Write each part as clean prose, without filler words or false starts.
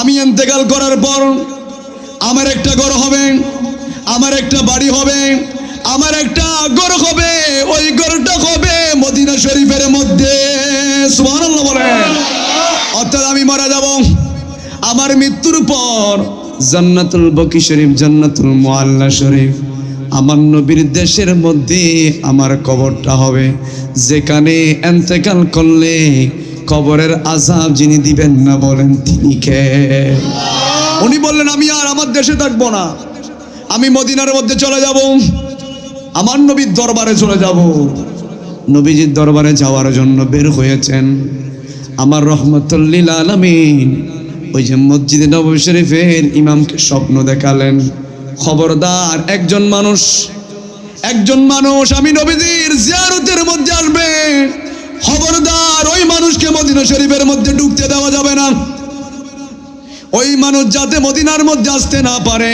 আমি ইন্তেকাল করার পর আমার একটা ঘর হবে, আমার একটা বাড়ি হবে, আমার একটা ঘর হবে, ওই ঘরটা হবে মদিনা শরীফের মধ্যে। সুবহানাল্লাহ বলেন। অর্থাৎ আমি মারা যাব, আমার মৃত্যুর পর জান্নাতুল বকি শরীফ, জান্নাতুল মুআল্লা শরীফ, আমার নবীর দেশের মধ্যে আমার কবরটা হবে, যেখানে ইন্তেকাল করলে কবরের আযাব যিনি দিবেন না বলেন তিনি কে? উনি বললেন আমি আর আমার দেশে থাকবো না, আমি মদিনার মধ্যে চলে যাব, আমার নবীর দরবারে চলে যাব। নবীজির দরবারে যাওয়ার জন্য বের হয়েছেন আমার রহমতুল লিল আলামিন। ওই যে মসজিদে নববী শরীফের ইমামকে স্বপ্ন দেখালেন, খবরদার একজন মানুষ আমি নবীজির জিয়ারতের মধ্যে আসবে, খবরদার ওই মানুষকে মদিনা শরীফের মধ্যে ঢুকতে দেওয়া যাবে না, ওই মানুষ যাতে মদিনার মধ্যে আসতে না পারে,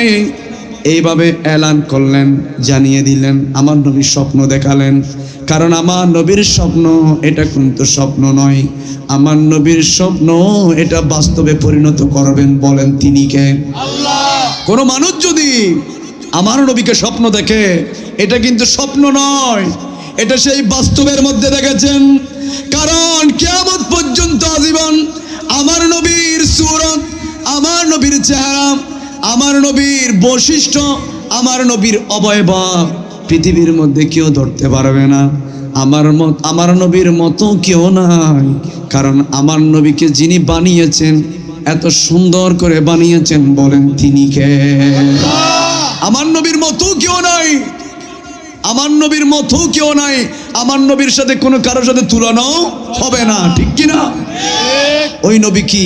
এইভাবে এলান করলেন, জানিয়ে দিলেন। আমার নবীর স্বপ্ন দেখালেন, কারণ আমার নবীর স্বপ্ন এটা কিন্তু স্বপ্ন নয়, আমার নবীর স্বপ্ন এটা বাস্তবে পরিণত করবেন বলেন তিনি কে? আল্লাহ। কোন মানুষ যদি আমার নবীকে স্বপ্ন দেখে, এটা কিন্তু স্বপ্ন নয়, এটা সেই বাস্তবের মধ্যে দেখেছেন। কারণ কিয়ামত পর্যন্ত আজীবন আমার নবীর সূরত, আমার নবীর চেহারা, আমার নবীর বৈশিষ্ট্য, আমার নবীর অবয়ব পৃথিবীর মধ্যে কেউ ধরতে পারবে না। আমার নবীর মতো কেউ নাই, কারণ আমার নবীকে যিনি বানিয়েছেন, এত সুন্দর করে বানিয়েছেন বলেন তিনি কে? আমার নবীর মতো কেউ নাই, আমার নবীর মতো কেউ নাই, আমার নবীর সাথে কোনো কারোর সাথে তুলনাও হবে না, ঠিক কি না? ওই নবী কি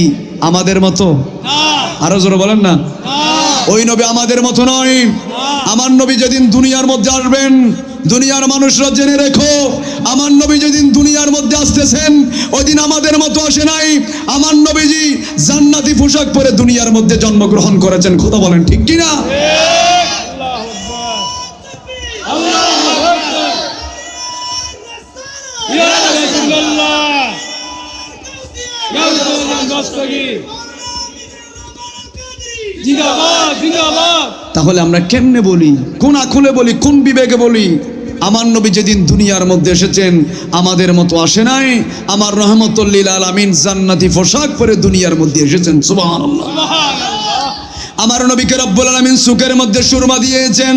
আমাদের মতো? আরো জোরে বলেন না। ওই নবী আমাদের মতো নয়। আমার নবী যেদিন দুনিয়ার মধ্যে আসবেন, দুনিয়ার মানুষরা জেনে রেখো, আমার নবী যেদিন দুনিয়ার মধ্যে আসতেছেন, ওই দিন আমাদের মতো আসে নাই। আমার নবীজি জান্নাতি পোশাক পরে দুনিয়ার মধ্যে জন্মগ্রহণ করেছেন, কথা বলেন ঠিক কি না? তাহলে আমরা কেমনে বলি, কোন আকুলে বলি, কোন বিবেকে বলি? আমার নবী যেদিন দুনিয়ার মধ্যে এসেছেন আমাদের মতো আসে নাই, আমার রহমতুল লিল আলামিন জান্নাতি পোশাক পরে দুনিয়ার মধ্যে এসেছেন। সুবহানাল্লাহ। আমার নবীকে রব্বুল আলামিন সুকের মধ্যে সুরমা দিয়েছেন।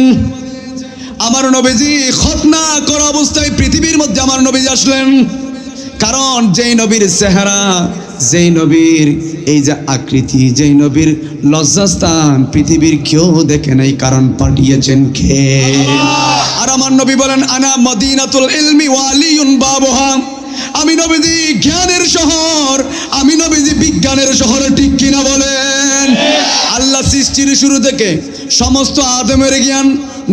আমার নবীজি খতনা করা অবস্থায় পৃথিবীর মধ্যে আমার নবীজি আসলেন, কারণ যেই নবীর চেহারা, যেই নবীর এই যে আকৃতি, যেই নবীর লজ্জাস্থান পৃথিবীর কেউ দেখে নাই, কারণ পাঠিয়েছেন কে? আর আমার নবী বলেন আনা মদিনাতুল ইলমি ওয়া আলিয়ুন বাবুহা, আমি নবীজি জ্ঞানের শহর, আমি নবীজি বিজ্ঞানের শহর, ঠিক কিনা বলেন? আল্লাহ সৃষ্টির শুরু থেকে সমস্ত আদমের জ্ঞান,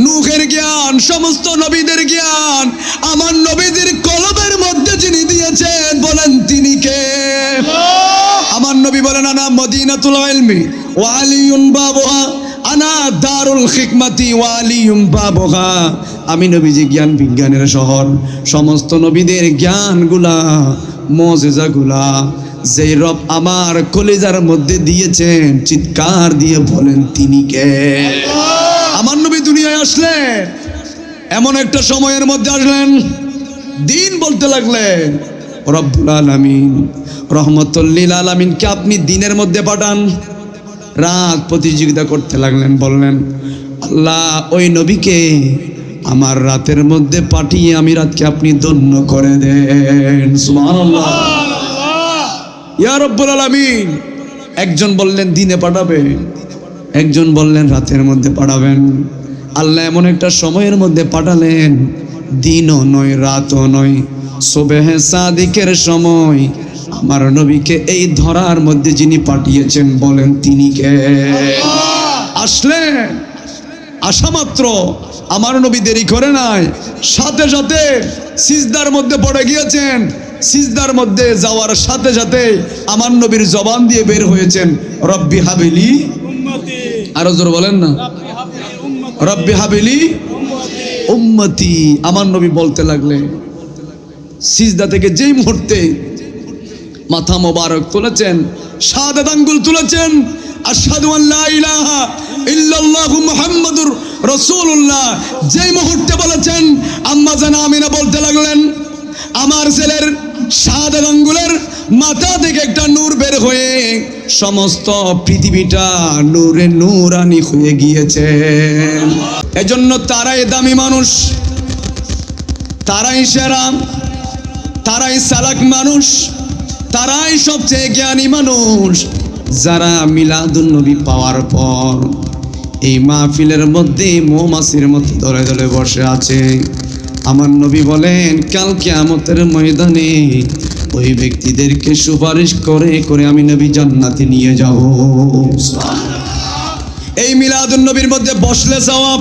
নূহের জ্ঞান, সমস্ত নবীদের জ্ঞান আমার নবীদের কলবের মধ্যে যিনি দিয়েছেন বলেন তিনি কে? আমার নবী বলেন আনা মদিনাতুল ইলমি ওয়া আলিয়ুন বাবুহা, আনা দারুল হিকমতি ওয়া আলিয়ুন বাবুহা, আমি নবীজি জ্ঞান বিজ্ঞানের শহর। সমস্ত নবীদের জ্ঞানগুলা, মুজিজাগুলা যেই রব আমার কলিজার মধ্যে দিয়েছেন, চিৎকার দিয়ে বলেন তিনি কে? আমার নবী দুনিয়ায় আসলেন, এমন একটা সময়ের মধ্যে আসলেন, দিন বলতে লাগলেন রব্বুল আলামিন রহমতুল লিল আলামিনকে আপনি দিনের মধ্যে পাঠান। রাত প্রতিযোগিতা করতে লাগলেন, বললেন আল্লাহ ওই নবীকে আমার রাতের মধ্যে পাঠিয়ে আমি রাতকে আপনি ধন্য করে দেন। সুবহানাল্লাহ। ইয়া রব্বুল আলামিন। একজন বললেন দিনে পাঠাবে, একজন বললেন রাতের মধ্যে পাঠাবেন। আল্লাহ এমন একটা সময়ের মধ্যে পাঠালেন, দিনও নয় রাতও নয়, সুবহে সাদিকের সময় আমার নবীকে এই ধরার মধ্যে যিনি পাঠিয়েছেন বলেন তিনি কে? আসলেন, আসা মাত্র আমার নবী দেরি করে নাই, সাথে সাথে সিজদার মধ্যে পড়ে গিয়েছেন। সিজদার মধ্যে যাওয়ার সাথে সাথে আমার নবীর জবান দিয়ে বের হয়েছেন রব্বি হাবিলি উম্মতি। আরো জোরে বলেন না, রব্বি হাবিলি উম্মতি। আমার নবী বলতে লাগলেন, সিজদা থেকে যেই মুহূর্তে মাথা মোবারক তুলেছেন, শাহাদাত আঙ্গুল তুলেছেন, আশহাদু আল্লা ইলাহা ইল্লাল্লাহু মুহাম্মাদুর রাসূলুল্লাহ। যেই মুহূর্তে বলেছেন, আম্মা জান আমিনা বলতে লাগলেন, আমার ছেলের শাহাদাত আঙ্গুলের মাথা থেকে একটা নূর বের হয়ে সমস্ত পৃথিবীটা নূরে নূরানি হয়ে গিয়েছে। এজন্য তারাই দামি মানুষ, তারাই সেরা, তারাই চালাক মানুষ, তারাই সবচেয়ে জ্ঞানী মানুষ, যারা মিলাদুন নবী পাওয়ার পর এই মাহফিলের মধ্যে মৌমাছির মতো দলে দলে বসে আছে। আমার নবী বলেন, কাল কিয়ামতের ময়দানে ওই ব্যক্তিদেরকে সুপারিশ করে করে আমি নবী জান্নাতে নিয়ে যাব। এই মিলাদুন নবীর মধ্যে বসলে সওয়াব,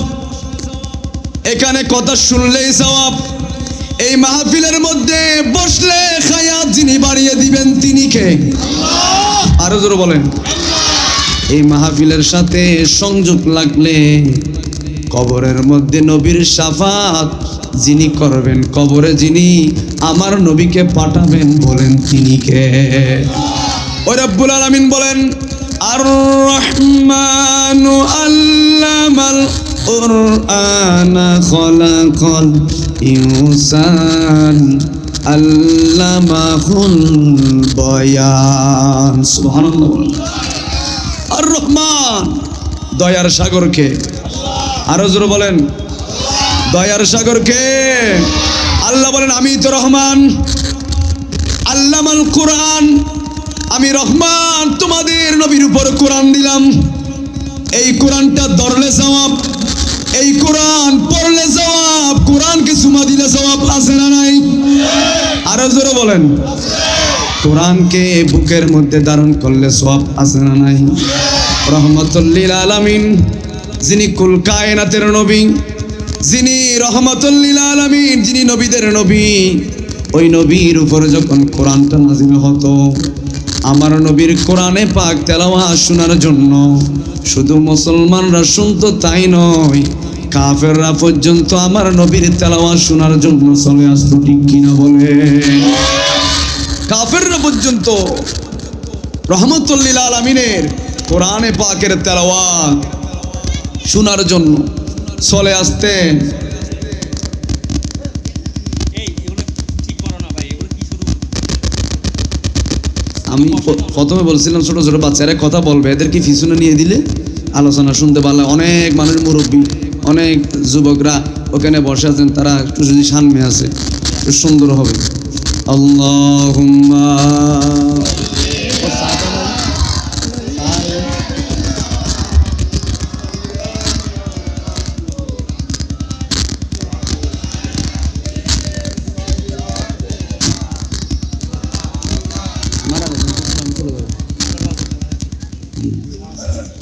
এখানে কথা শুনলেই সওয়াব। এই মাহফিলের মধ্যে বসলে খায়াত যিনি বাড়িয়ে দিবেন তিনি কে? আল্লাহ। আরো জোরে বলেন। এই মাহফিলের সাথে সংযোগ লাগলে কবরের মধ্যে নবীর শাফাত যিনি করবেন, কবরে যিনি আমার নবীকে পাঠাবেন, বলেন তিনি কে? ওই রব্বুল আলামিন বলেন, আর রহমানু আল্লামাল কুরআনা খলাকাল ইনসান আল্লামাহুল বায়ান। সুবহানাল্লাহ। আর রহমান, দয়ার সাগর কে? আরো জোরে বলেন, দয়ার সাগর কে? আল্লাহ বলেন, আমি তো রহমান। আল্লামাল কুরআন, আমি রহমান তোমাদের নবীর উপর কোরআন দিলাম। এই কোরআনটা ধরলে সওয়াব, এই কোরআন পড়লে সওয়াব, কোরআনকে চুমা দিলে সওয়াব আছে না নাই? আরো জোরে বলেন। কোরআনকে বুকের মধ্যে ধারণ করলে সওয়াব আছে না নাই? রহমাতুল লিল আলামিন, যিনি কুল কায়নাতের নবী, যিনি রহমাতুল লিল আলামিন, যিনি নবীদের নবী, ওই নবীর উপরে যখন কোরআনটা নাযিল হতো, আমার নবীর কোরআনে পাক তেলাওয়াত শোনার জন্য শুধু মুসলমানরা শুনতো তাই নয়, কাফেররা পর্যন্ত আমার নবীর তেলাওয়াত শোনার জন্য চলে আসতো। ঠিক কিনা বলে? কাফেররা পর্যন্ত রহমাতুল লিল আলামিনের কোরআনে পাকের তেলাওয়াত শোনার জন্য চলে আসতেন। আমি প্রথমে বলছিলাম ছোট ছোট বাচ্চারা কথা বলবে, এদেরকে পিছনে নিয়ে দিলে আলোচনা শুনতে পারলে, অনেক মানুষ মুরব্বী, অনেক যুবকরা ওখানে বসে আছেন, তারা একটু যদি সামনে আছে একটু সুন্দর হবে। আল্লাহুম্মা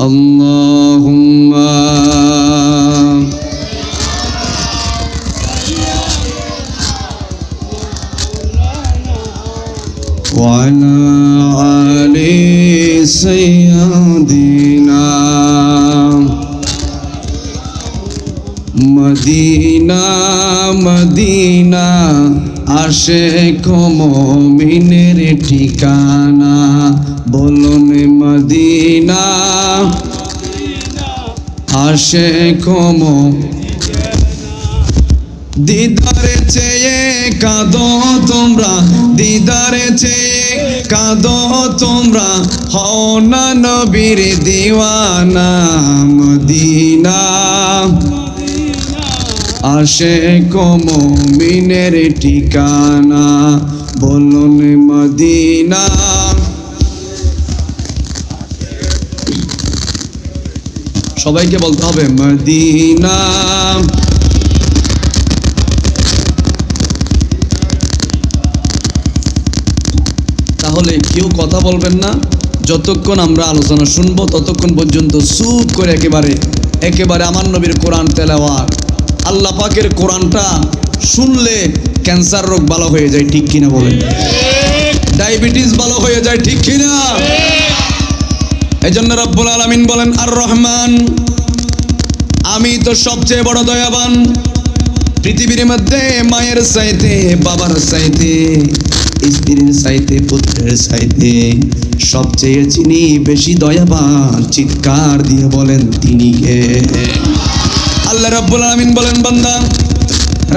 আল্লাহুম্মা ওয়া আলা আলি সাইয়্যিদিনা মদিনা মদিনা আশিক মুমিনের ঠিকানা, বলুন মদিনা আশিক দিদারে চেয়ে কাঁদো তোমরা, দিদারে চেয়ে কাঁদো তোমরা, হও না নবীর দিওয়ানা। মদিনা আশিক মুমিনের ঠিকানা, বলুন মদিনা। সবাইকে বলতে হবে মদিনা। তাহলে কেউ কথা বলবেন না, যতক্ষণ আমরা আলোচনা শুনবো ততক্ষণ পর্যন্ত চুপ করে একেবারে আমার নবীর কোরআন তেলাওয়াত। আল্লাহ পাকের কোরআনটা শুনলে ক্যান্সার রোগ ভালো হয়ে যায়, ঠিক কিনা বলেন? ডায়াবেটিস ভালো হয়ে যায়, ঠিক কিনা? এজন্য রব্বুল আলামিন বলেন, আর রহমান, আমি তো সবচেয়ে বড় দয়াবান। পৃথিবীর মধ্যে মায়ের চাইতে, বাবার চাইতে, স্ত্রীর চাইতে পুত্রের চাইতে সবচেয়ে যিনি বেশি দয়াবান, চিৎকার দিয়ে বলেন তিনি কে? আল্লাহ রাব্বুল আলামিন বলেন, বান্দা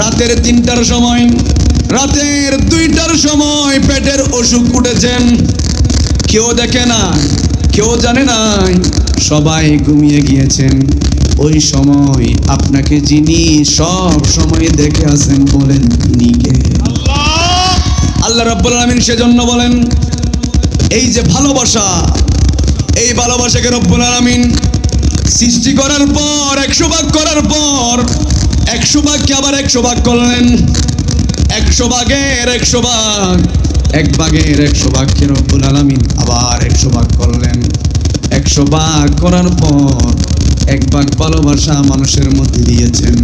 রাতের 3টার সময়, রাতের 2টার সময় পেটের অসুখ উঠেছেন, কেউ দেখে না, কেউ জানে না, সবাই ঘুমিয়ে গিয়েছেন। ওই সময় আপনাকে যিনি সব সময় দেখে আছেন বলেন তিনি কে? আল্লাহ রাব্বুল আলামিন সেজন্য বলেন, এই যে ভালোবাসা, এই ভালোবাসাকে রব্বুল আলামিন সৃষ্টি করার পর 100 ভাগ করার পর 100 ভাগকে আবার 100 ভাগ করলেন। 100 ভাগের 100 ভাগ, 1 ভাগের 100 ভাগকে রব্বুল আলামিন আবার 100 ভাগ করলেন। 100 ভাগ করার পর 1 ভাগ ভালোবাসা মানুষের মধ্যে দিয়েছেন।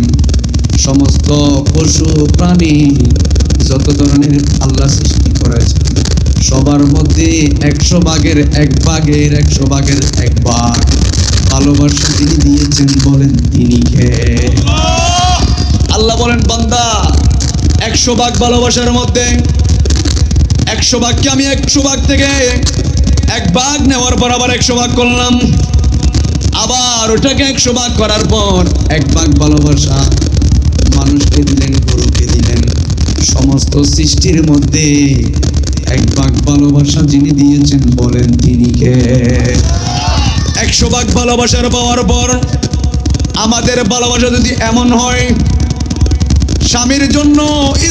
সমস্ত পশু প্রাণী যত ধরনের আল্লাহ সৃষ্টি করেছেন সবার মধ্যে 100 ভাগের 1 ভাগের 100 ভাগের 1 ভাগ ভালোবাসা তিনি দিয়েছেন বলেন তিনি কে? আল্লাহ বলেন, বান্দা 100 ভাগ ভালোবাসার মধ্যে 100 ভাগকে আমি 100 ভাগ থেকে 1 ভাগ নেওয়ার পর আবার 100 ভাগ করলাম। আবার ওটাকে 100 ভাগ করার পর 1 ভাগ ভালোবাসা মানুষকে দিলেন, গরুকে দিলেন। সমস্ত সৃষ্টির মধ্যে 1 ভাগ ভালোবাসা যিনি দিয়েছেন বলেন তিনি কে? 100 ভাগ ভালোবাসার পাওয়ার পর আমাদের ভালোবাসা যদি এমন হয়, স্বামীর জন্য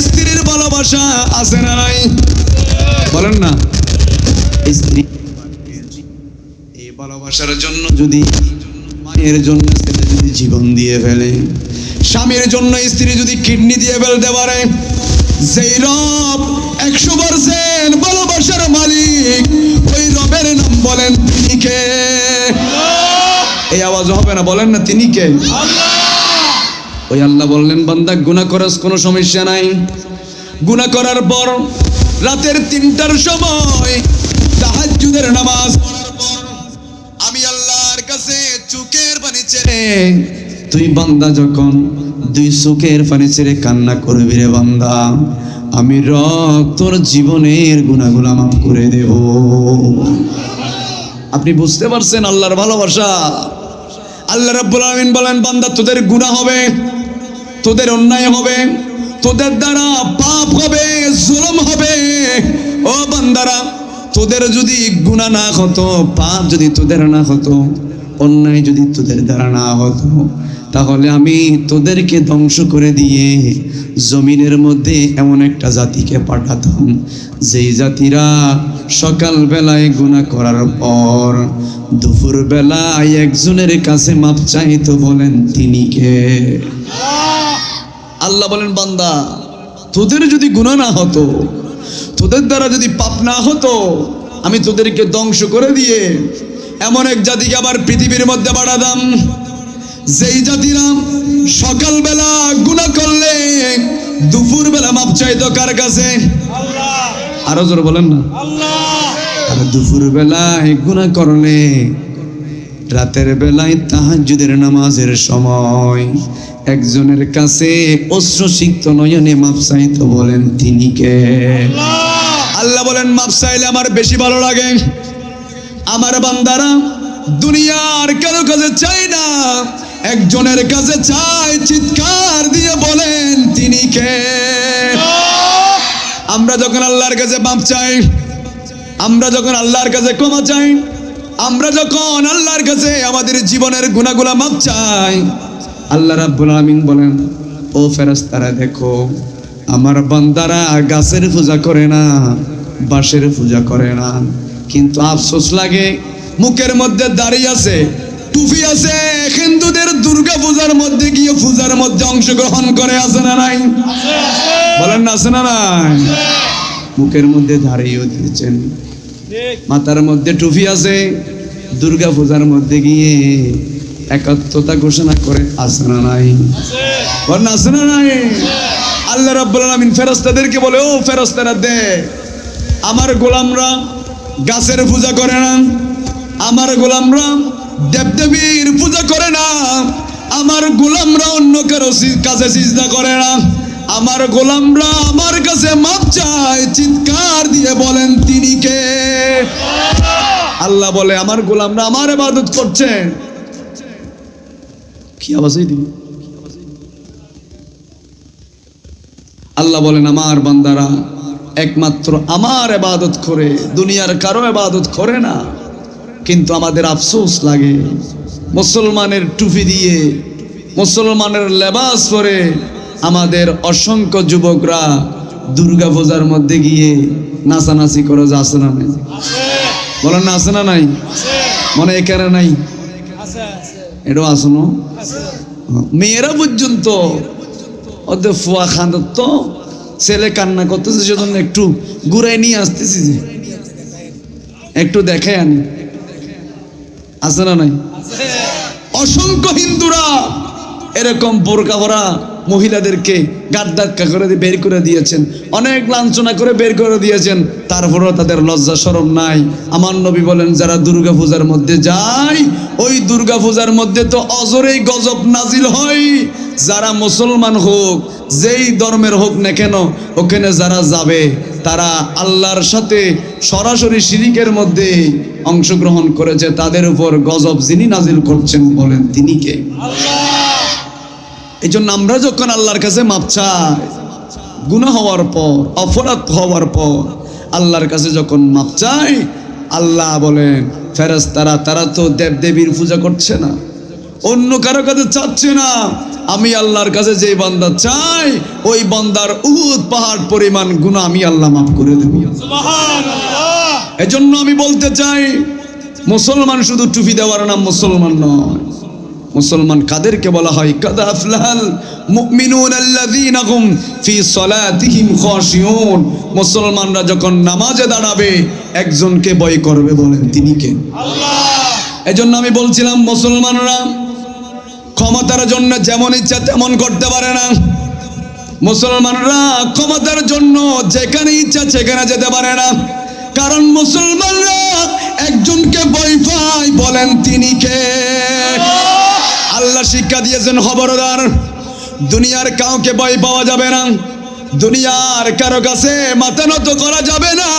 স্ত্রীর ভালোবাসা আছে না নাই? বলেন না। স্ত্রী এই ভালোবাসার জন্য যদি মায়ের জন্য ছেলে যদি জীবন দিয়ে ফেলে, স্বামীর জন্য স্ত্রী যদি কিডনি দিয়ে ফেলতে পারে, যেই রব 100% ভালোবাসার মালিক, ওই রবের নাম বলেন তিনি কে? এই আওয়াজ হবে না, বলেন না তিনি কে? ওই আল্লাহ বললেন, বান্দা গুনাহ করাস কোনো সমস্যা নাই। গুনাহ করার পর রাতের 3টার সময় তাহাজ্জুদের নামাজ পড়ার পর আমি আল্লাহর কাছে চোখের পানি ছেড়ে, তুই বান্দা যখন 2 চোখের পানি ছেড়ে কান্না করবি রে বান্দা, আমি রব তোর জীবনের গুনাহগুলো মাফ করে দেব। আপনি বুঝতে পারছেন আল্লাহর ভালোবাসা? আল্লাহ রাব্বুল আলামিন বলেন, বান্দা তোদের গুনাহ হবে, তোদের অন্যায় হবে, তোদের দ্বারা পাপ হবে, জুলুম হবে। ও বান্দারা, তোদের যদি গুনাহ না হতো, পাপ যদি তোদের না হতো, অন্যায় যদি তোদের দ্বারা না হতো, তাহলে আমি তোদেরকে ধ্বংস করে দিয়ে জমিনের মধ্যে এমন একটা জাতিকে পাঠাতাম যেই জাতিরা সকাল বেলায় গুনাহ করার পর দুপুর বেলায় একজনের কাছে মাপ চাইতো বলেন তিনি কে? আল্লাহ বলেন, বান্দা তোদের যদি গুনাহ না হতো, তোদের দ্বারা যদি পাপ না হতো, আমি তোদেরকে ধ্বংস করে দিয়ে এমন এক জাতিকে আবার পৃথিবীর মধ্যে পাঠাতাম যেই জাতিরা সকালবেলা গুনাহ করলে দুপুর বেলা মাপ চাইতো কার কাছে? আল্লাহ। আরো জোরে বলেন না, আল্লাহ। আর দুপুর বেলায় গুনাহ করলে রাতের বেলায় তাহাজ্জুদের নামাজের সময় একজনের কাছে অশ্রুসিক্ত নয়নে মাপ চাইতো বলেন তিনি কে? আল্লাহ বলেন, মাপ চাইলে আমার বেশি ভালো লাগে। আমার বান্দারা দুনিয়ার কারো কাছে চাই না, একজনের কাছে চাই, চিৎকার দিয়ে বলেন তিনি কে? আমরা যখন আল্লাহর কাছে মাপ চাই, আমরা যখন আল্লাহর কাছে ক্ষমা চাই, আমরা যখন আল্লাহর কাছে আমাদের জীবনের গুনাহগুলো মাপ চাই, আল্লাহ রাব্বুল আলামিন বলেন, ও ফেরেশতারা দেখো, আমার বান্দারা গাছের পূজা করে না, বাঁশের পূজা করে না, কিন্তু আফসোস লাগে মুখের মধ্যে দাড়ি আছে, টুপি আছে, হিন্দুদের দুর্গা পূজার মধ্যে গিয়ে পূজার মধ্যে অংশগ্রহণ করে, আছে না নাই? বলেন না, আছে না নাই? মুখের মধ্যে দাড়িও দিয়েছেন, মাথার মধ্যে টুপি আছে, দুর্গা পূজার মধ্যে গিয়ে একাত্মতা ঘোষণা করে, আছে না নাই? বলেন না, আছে না নাই? আল্লাহ রাব্বুল আলামিন ফেরেশতাদেরকে বলে, ও ফেরেশতারা দে, আমার গোলামরা গাছের পূজা করে না, আমার গোলামরা দেবদেবীর পূজা করে না, আমার গোলামরা অন্য কারো কাছে সিজদা করে না, আমার গোলামরা আমার কাছে মাপ চায়, চিৎকার দিয়ে বলেন তিনি কে? আল্লাহ বলে আমার গোলামরা আমার ইবাদত করছে। কি আওয়াজ হইছে? আল্লাহ বলেন আমার বান্দারা একমাত্র আমার ইবাদত করে, দুনিয়ার কারো ইবাদত করে না। কিন্তু আমাদের আফসোস লাগে, মুসলমানের টুপি দিয়ে, মুসলমানের লেবাস পরে আমাদের অসংখ্য যুবকরা দুর্গা পূজার মধ্যে গিয়ে নাচানাচি করে। যে আছে না নাই? বলেন না আছে না নাই? মনে এখানে নাই? এটাও আসনো। মেয়েরা পর্যন্ত ওদের ফুয়া খান্দার তো ছেলে কান্না করতেছে, সেজন্য একটু ঘুরাই নিয়ে আসতেছি, যে একটু দেখে আনি। আছে না নাই? অসংখ্য হিন্দুরা এরকম বোরকা পরা মহিলাদেরকে গাদ ধাক্কা করে বের করে দিয়েছেন, অনেক লাঞ্ছনা করে বের করে দিয়েছেন, তারপরেও তাদের লজ্জা শরম নাই। আমার নবী বলেন যারা দুর্গা পূজার মধ্যে যায়, ওই দুর্গা পূজার মধ্যে তো অজরেই গজব নাজিল হয়। যারা মুসলমান হোক, যেই ধর্মের হোক না কেন, ওখানে যারা যাবে তারা আল্লাহর সাথে সরাসরি শিরিকের মধ্যে অংশগ্রহণ করেছে, তাদের উপর গজব যিনি নাজিল করছেন বলেন তিনি কে? এই জন্য আমরা যখন আল্লাহর কাছে মাপ চাই, গুনাহ হওয়ার পর, অপরাধ হওয়ার পর আল্লাহর কাছে যখন মাপ চাই, আল্লাহ বলেন ফেরেশতারা তারা তো দেবদেবীর পূজা করছে না, অন্য কারো কাছে চাচ্ছে না, আমি আল্লাহর কাছে যে বান্দা চাই ওই বান্দার উহুদ পাহাড় পরিমাণ গুনাহ আমি আল্লাহ মাফ করে দেব। সুবহানাল্লাহ। এজন্য আমি বলতে চাই, মুসলমান শুধু টুপি দেওয়ার নাম মুসলমান নয়। মুসলমান কাদেরকে বলা হয়? কাদ আফলাহাল মুমিনুন আল্লাযীনা হুম ফি সালাতিহিম খাশিউন। মুসলমানরা যখন নামাজে দাঁড়াবে একজনকে ভয় করবে, বলেন তিনি কে? আল্লাহ। এজন্য আমি বলছিলাম মুসলমানরা ক্ষমতার জন্য যেমন ইচ্ছা তেমন করতে পারে না। মুসলমানরা ক্ষমতার জন্য যেখানে ইচ্ছা সেখানে যেতে পারে না, কারণ মুসলমানরা একজনকে ভয় পায়, বলেন তিনি কে? আল্লাহ শিক্ষা দিয়েছেন খবরদার, দুনিয়ার কাউকে ভয় পাওয়া যাবে না, দুনিয়ার কারো কাছে মাথা নত করা যাবে না,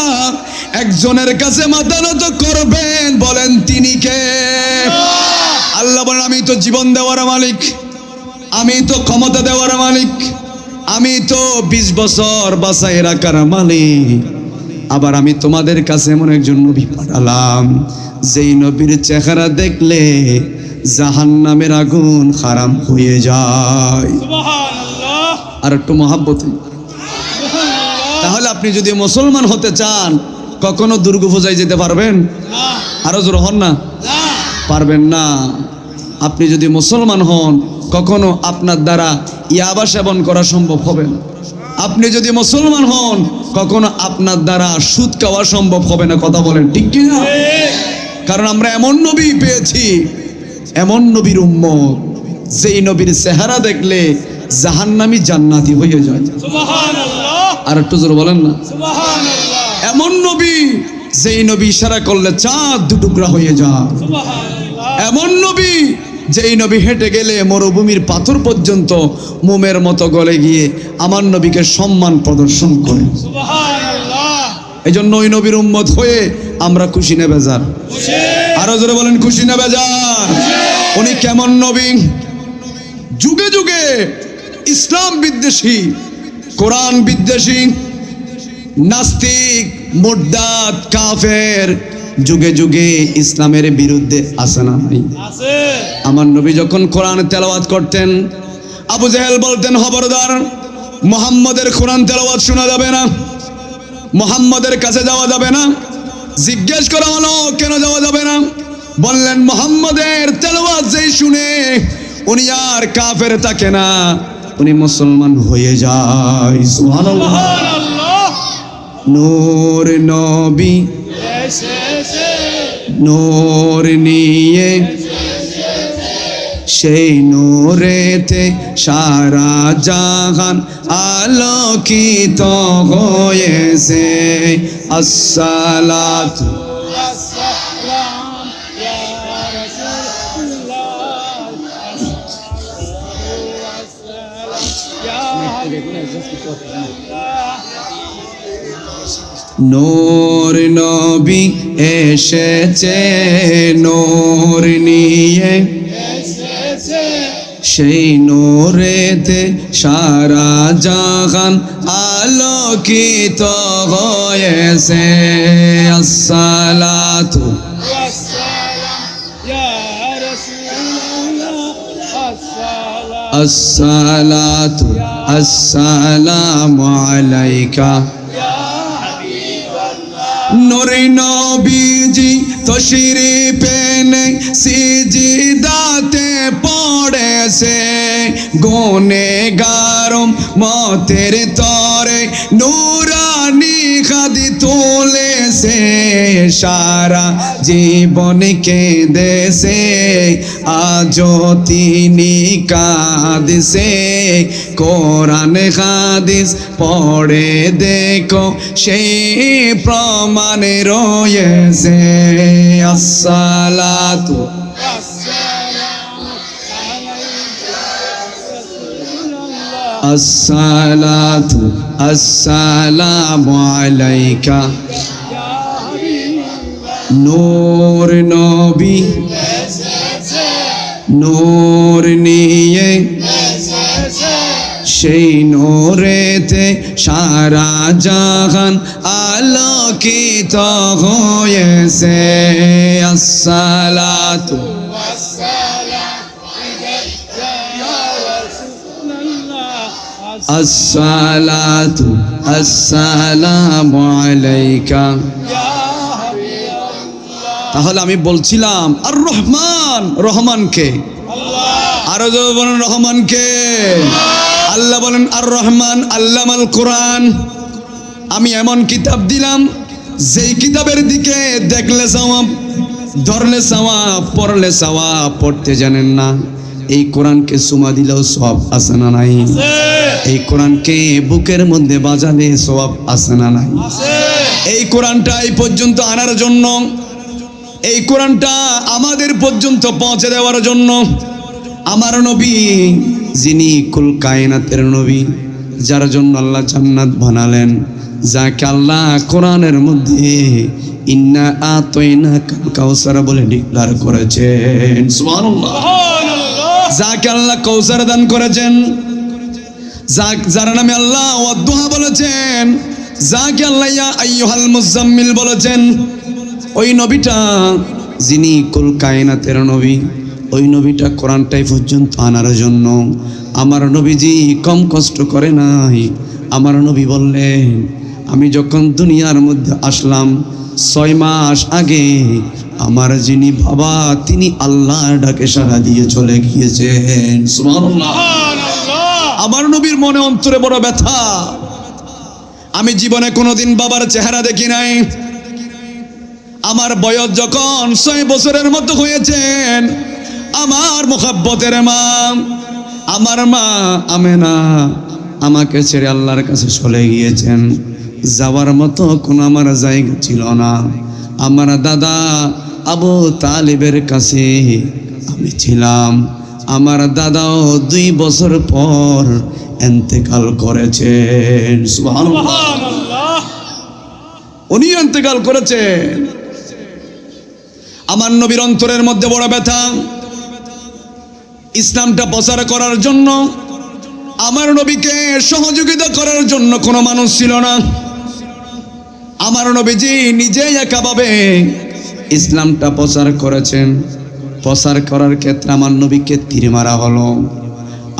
একজনের কাছে মাথা নত করবেন, বলেন তিনি কে? আল্লাহ বলেন আমি তো জীবন দেওয়ার মালিক, আমি তো ক্ষমতা দেওয়ার মালিক, আমি তো 20 বছর বাঁচায় রাখার মালিক। আবার আমি তোমাদের কাছে এমন একজন নবী পাঠালাম, যেই নবীর চেহারা দেখলে জাহান্নামের আগুন হারাম হয়ে যায়। সুবহানাল্লাহ। আর একটু মহাব্বত। তাহলে আপনি যদি মুসলমান হতে চান, কখনো দুর্গা পূজায় যেতে পারবেন? আরো জোর হন না। পারবেন না। আপনি যদি মুসলমান হন, কখনো আপনার দ্বারা ইয়াবা সেবন করা সম্ভব হবে না। আপনি যদি মুসলমান হন, কখনো আপনার দ্বারা সুদ খাওয়া সম্ভব হবে না। কথা বলেন ঠিক কি না? কারণ আমরা এমন নবী পেয়েছি, এমন নবীর উম্মত, যেই নবীর চেহারা দেখলে জাহান্নামী জান্নাতি হয়ে যায়। সুবহানাল্লাহ। আর একটু জোরে বলেন না সুবহানাল্লাহ। এমন নবী, যেই নবী ইশারা করলে চাঁদ দুটুকরা হয়ে যায়। সুবহানাল্লাহ। এমন নবী, যেই নবী হেঁটে গেলে মরুভূমির পাথর পর্যন্ত মোমের মতো গলে গিয়ে আমার নবীকে সম্মান প্রদর্শন করে। সুবহানাল্লাহ। এই জন্য ওই নবীর উম্মত হয়ে আমরা খুশি না বেজার? আরো জোরে বলেন খুশি না বেজার? উনি কেমন নবী? যুগে যুগে ইসলাম বিদ্বেষী, কোরআন বিদ্বেষী, নাস্তিক, মুরতাদ, কাফের যুগে যুগে ইসলামের বিরুদ্ধে আছে না নাই? আছে। আমার নবী যখন কোরআন তেলাওয়াত করতেন, আবু জেহেল বলতেন খবরদার, মুহাম্মদের কোরআন তেলাওয়াত শোনা যাবে না, মুহাম্মদের কাছে যাওয়া যাবে না। জিজ্ঞেস করা হলো কেন যাওয়া যাবে না? বললেন মুহাম্মদের তেলাওয়াত যেই শুনে উনি আর কাফের থাকে না, উনি মুসলমান হয়ে যায়। সুবহানাল্লাহ। নূর নবী নূর নিয়ে, সেই নূরেতে সারা জাহান আলোকিত হয়েছে। আসসালাতু নূর নবী এসেছে নূর নিয়ে, সেই নূরেতে সারা জাহান আলোকিত হয়েছে। আসসালাতু আসসালাতু আসসালামু আলাইকা। নূরে নবীজি তশরিফ এনে সিজদাতে পড়েছে, গুনেগারম মতের তরে নূরানি খাদি তুলেছে, সারা জীবন কেঁদেছে আজও তিনি কাঁদছে। কোরআন হাদিস পড়ে দেখো সেই প্রমাণ রয়েছে। আসসালাতু আসসালাতু আসসালামু আলাইকা। নূর নবী নূর নিয়ে, সেই নূরেতে সারা জাহান আলোকিত হয়েছে। আসসালাতু আসসালাতু আসসালামু আলাইকা। তাহলে আমি বলছিলাম আর রহমান, রহমানকে আরো জোরে বলেন রহমানকে। আল্লাহ বলেন আর রহমান আল্লামাল কোরআন। আমি এমন কিতাব দিলাম যেই কিতাবের দিকে দেখলে সওয়াব, ধরলে সওয়াব, পড়লে সওয়াব, পড়তে জানেন না এই কোরআনকে সুমা দিলেও সওয়াব আছে না নাই? এই কোরআনকে বুকের মধ্যে বাজালে সওয়াব আছে না নাই? এই কোরআনটা এই পর্যন্ত আনার জন্য, এই কোরআনটা আমাদের পর্যন্ত পৌঁছে দেওয়ার জন্য আমার নবী, যিনি কুল কায়নাতের নবী, যার জন্য আল্লাহ জান্নাত বানালেন, যাকে আল্লাহ কোরআনের মধ্যে ইন্না আতাইনাকাল কাউসার বলে ডিক্লার করেছেন। সুবহানাল্লাহ। যাকে আল্লাহ কাউসার দান করেছেন, যার নামে আল্লাহ ওয়াদুহা বলেছেন, যাকে আল্লাহ ইয়া আইয়ুহাল মুজাম্মিল বলেছেন, ওই নবীটা যিনি কুল কায়নাতের নবী, ওই নবীটা কোরআনটাই পর্যন্ত আনার জন্য আমার নবীজি কম কষ্ট করে নাই। আমার নবী বললেন, আমি যখন দুনিয়ার মধ্যে আসলাম 6 মাস আগে আমার যিনি বাবা তিনি আল্লাহর ডাকে সাড়া দিয়ে চলে গিয়েছেন। সুবহানাল্লাহ। আমার নবীর মনে অন্তরে বড় ব্যথা। আমি জীবনে কোনোদিন বাবার চেহারা দেখি নাই। আমার বয়স যখন 6 বছরের মতো হয়েছেন, আমার মুহাব্বতের মা, আমার মা আমেনা আমাকে ছেড়ে আল্লাহর কাছে চলে গিয়েছেন। যাওয়ার মতো কোনো আমার জায়গা ছিল না। আমার দাদা আবু তালিবের কাছে আমি ছিলাম। আমার দাদাও 2 বছর পর ইন্তেকাল করেছেন। সুবহানাল্লাহ। উনি ইন্তেকাল করেছেন। আমার নবীর অন্তরের মধ্যে বড় ব্যথা। ইসলামটা প্রচার করার জন্য, আমার নবীকে সহযোগিতা করার জন্য কোনো মানুষ ছিল না। আমার নবীজি নিজেই একাভাবে ইসলামটা প্রচার করেছেন। প্রচার করার ক্ষেত্রে আমার নবীকে তীর মারা হলো,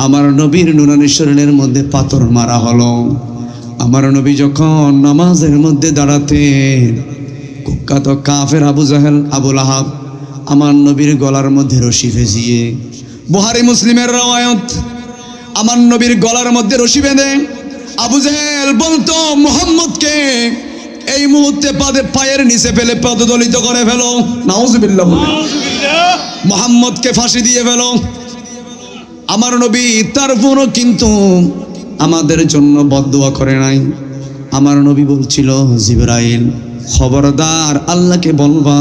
আমার নবীর নুরানি শরীরের মধ্যে পাথর মারা হলো। আমার নবী যখন নামাজের মধ্যে দাঁড়াতেন, কুখ্যাত কাফের আবু জাহেল, আবু লাহাব আমার নবীর গলার মধ্যে রশি ফেঁসিয়ে, বুখারী মুসলিমের রওয়ায়াত, আমার নবীর গলার মধ্যে রশি বেঁধে আবু জাহেল বলতো, মুহাম্মদকে এই মুহূর্তে পায়ের নিচে ফেলে পদদলিত করে ফেলো। নাউজুবিল্লাহ। মুহাম্মদকে ফাঁসি দিয়ে ফেলো। আমার নবী তারপরও কিন্তু আমাদের জন্য বদদুয়া করে নাই। আমার নবী বলছিল, জিবরাইল খবরদার আল্লাহকে বলবা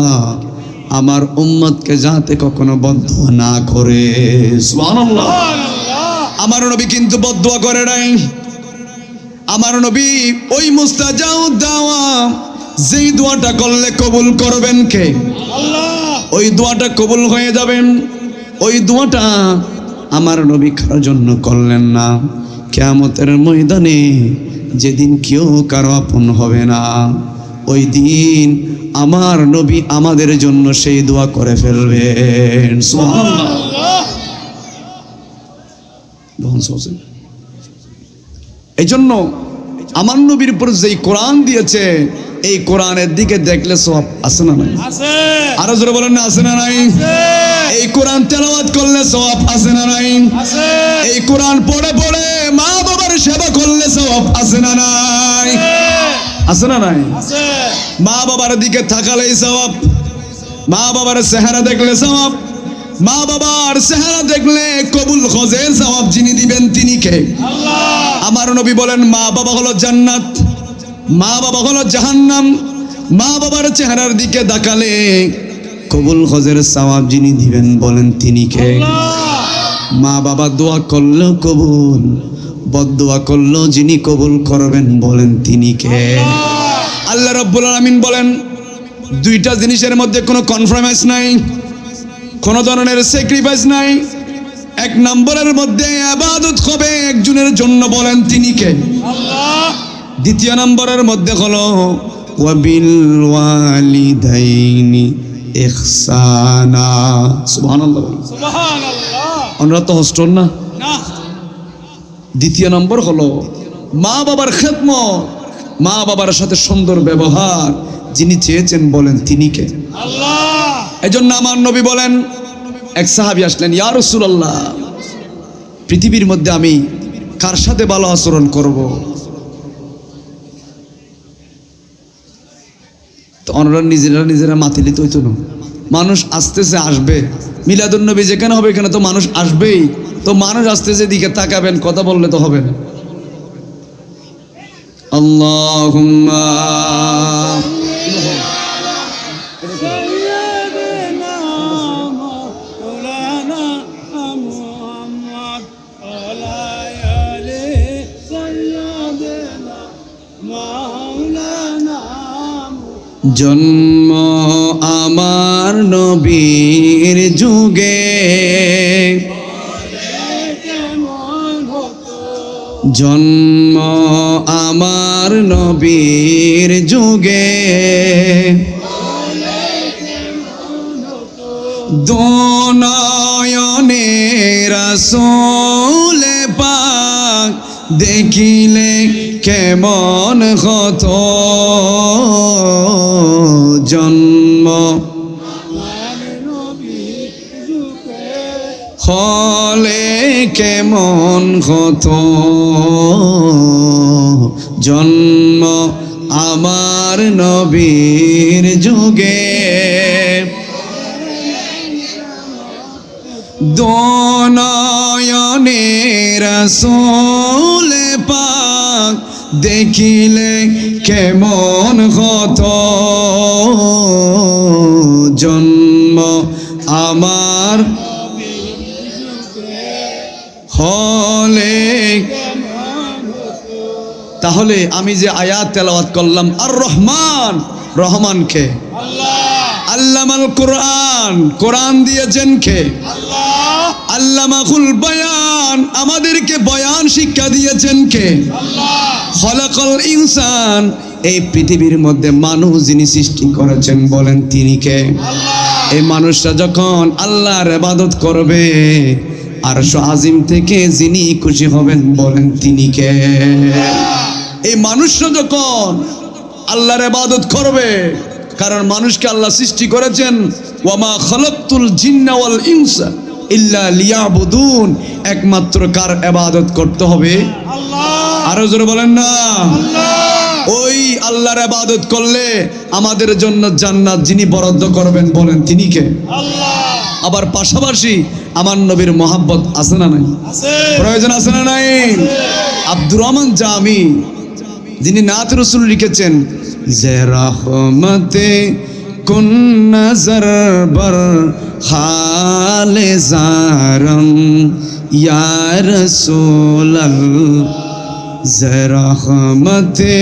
আমার উম্মতকে যাতে কখনো বদদুয়া না করে। সুবহানাল্লাহ। আমার নবী কিন্তু বদদুয়া করে নাই। আমার নবী ওই মুস্তাজাউদ দাওয়া যেই দোয়াটা করলে কবুল করবেন কে? আল্লাহ। ওই দোয়াটা কবুল হয়ে যাবেন। ওই দোয়াটা আমার নবী কারোর জন্য করলেন না, কিয়ামতের ময়দানে যেদিন কেউ কারো আপন হবে না, ওই দিন আমার নবী আমাদের জন্য সেই দোয়া করে ফেলবেন। সুবহানাল্লাহ। এই জন্য আমার নবীর উপর যেই কোরআন দিয়েছে, এই কোরআনের দিকে দেখলে সওয়াব আছে না নাই? আছে। আরো জোরে বলেন না, আছে না নাই? এই কোরআন তেলাওয়াত করলে সওয়াব আছে না নাই? আছে। এই কোরআন পড়ে পড়ে মা বাবার সেবা করলে সওয়াব আছে না নাই? আছে না নাই? আছে। মা বাবার দিকে তাকালেই সওয়াব, মা বাবার চেহারা দেখলে সওয়াব, মা বাবার চেহারা দেখলে কবুল খোঁজের সওয়াব যিনি দিবেন তিনি কে? আল্লাহ। আমার নবী বলেন মা বাবা হলো জান্নাত, মা বাবা হলো জাহান্নাম। মা বাবার চেহারার দিকে তাকালে কবুল খোঁজের সওয়াব যিনি দিবেন বলেন তিনি কে? মা বাবা দোয়া করলেও কবুল, বদদোয়া করলেও যিনি কবুল করবেন বলেন তিনি কে? আল্লাহ রাব্বুল আলামিন বলেন দুইটা জিনিসের মধ্যে কোনো কনফার্মেন্স নাই, কোনো ধরনের স্যাক্রিফাইস নাই। এক নম্বরের মধ্যে ইবাদত হবে একজনের জন্য বলেন তিনি কে? আল্লাহ। দ্বিতীয় নম্বরের মধ্যে হলো ওয়াবিল ওয়ালিদাইনি ইহসানা। সুবহানাল্লাহ। সুবহানাল্লাহ। আমরা তো হস্টন না। না। দ্বিতীয় নম্বর হলো মা বাবার খেদমত, মা বাবার সাথে সুন্দর ব্যবহার যিনি চেয়েছেন বলেন তিনি কে? আল্লাহ। এজন্য আমার নবী বলেন, এক সাহাবী আসলেন, ইয়া রাসূলুল্লাহ পৃথিবীর মধ্যে আমি কার সাথে ভালো আচরণ করব? তো ওনারা নিজেরা মাতিলিত হইতো না। মানুষ আসতেছে আসবে, মিলাদুন নবী যেখানে হবে এখানে তো মানুষ আসবেই, তো মানুষ আসতেছে দিকে তাকাবেন, কথা বললে তো হবে না। আল্লাহুম্মা সাইয়্যিদিনা মাওলানা মুহাম্মদ ওয়ালা আলি সাইয়্যিদিনা মাওলানা। জন্ম আমার নবীর যুগে, কেমন হতো জন্ম আমার নবীর যুগে, দুনয়নে রাসূল পাক দেখিলে কেমন হতো, জন্ম হলে কেমন হতো, জন্ম আমার নবীর যুগে, দুনয়নে রাসূল পাক দেখিলে কেমন হতো, জন্ম আমার হলে। তাহলে আমি যে আয়াত তেলাওয়াত করলাম, আর রহমান, রহমানকে আল্লামাল কোরআন, কোরআন দিয়েছেন কে? আল্লাহ। আল্লামাহুল বায়ান, আমাদেরকে বয়ান শিক্ষা দিয়েছেন কে? আল্লাহ। খলাকাল ইনসান, এই পৃথিবীর মধ্যে মানুষ যিনি সৃষ্টি করেছেন বলেন তিনি কে? আল্লাহ। এই মানুষরা যখন আল্লাহর ইবাদত করবে, আরশ আজিম থেকে যিনি খুশি হবেন বলেন তিনি কে? এই মানুষরা যখন আল্লাহর ইবাদত করবে, কারণ মানুষকে আল্লাহ সৃষ্টি করেছেন ওয়ামা খালাকতুল জিন্না ওয়াল ইনসা ইল্লা লিয়াবুদুন, একমাত্র কার ইবাদত করতে হবে? আল্লাহ। আরো জোরে বলেন না। আল্লাহ। ওই আল্লাহর ইবাদত করলে আমাদের জন্য জান্নাত যিনি বরাদ্দ করবেন বলেন তিনি কে? আল্লাহ। আবার পাশাপাশি আমার নবীর মহাব্বত আছে না নাই? আছে। প্রয়োজন আছে না নাই? আব্দুর রহমান জামি যিনি নাত রসুল লিখেছেন, যে রহমতে কুন নজর বর হালে জারম ইয়া রাসূলাল্লাহ, জরহমতে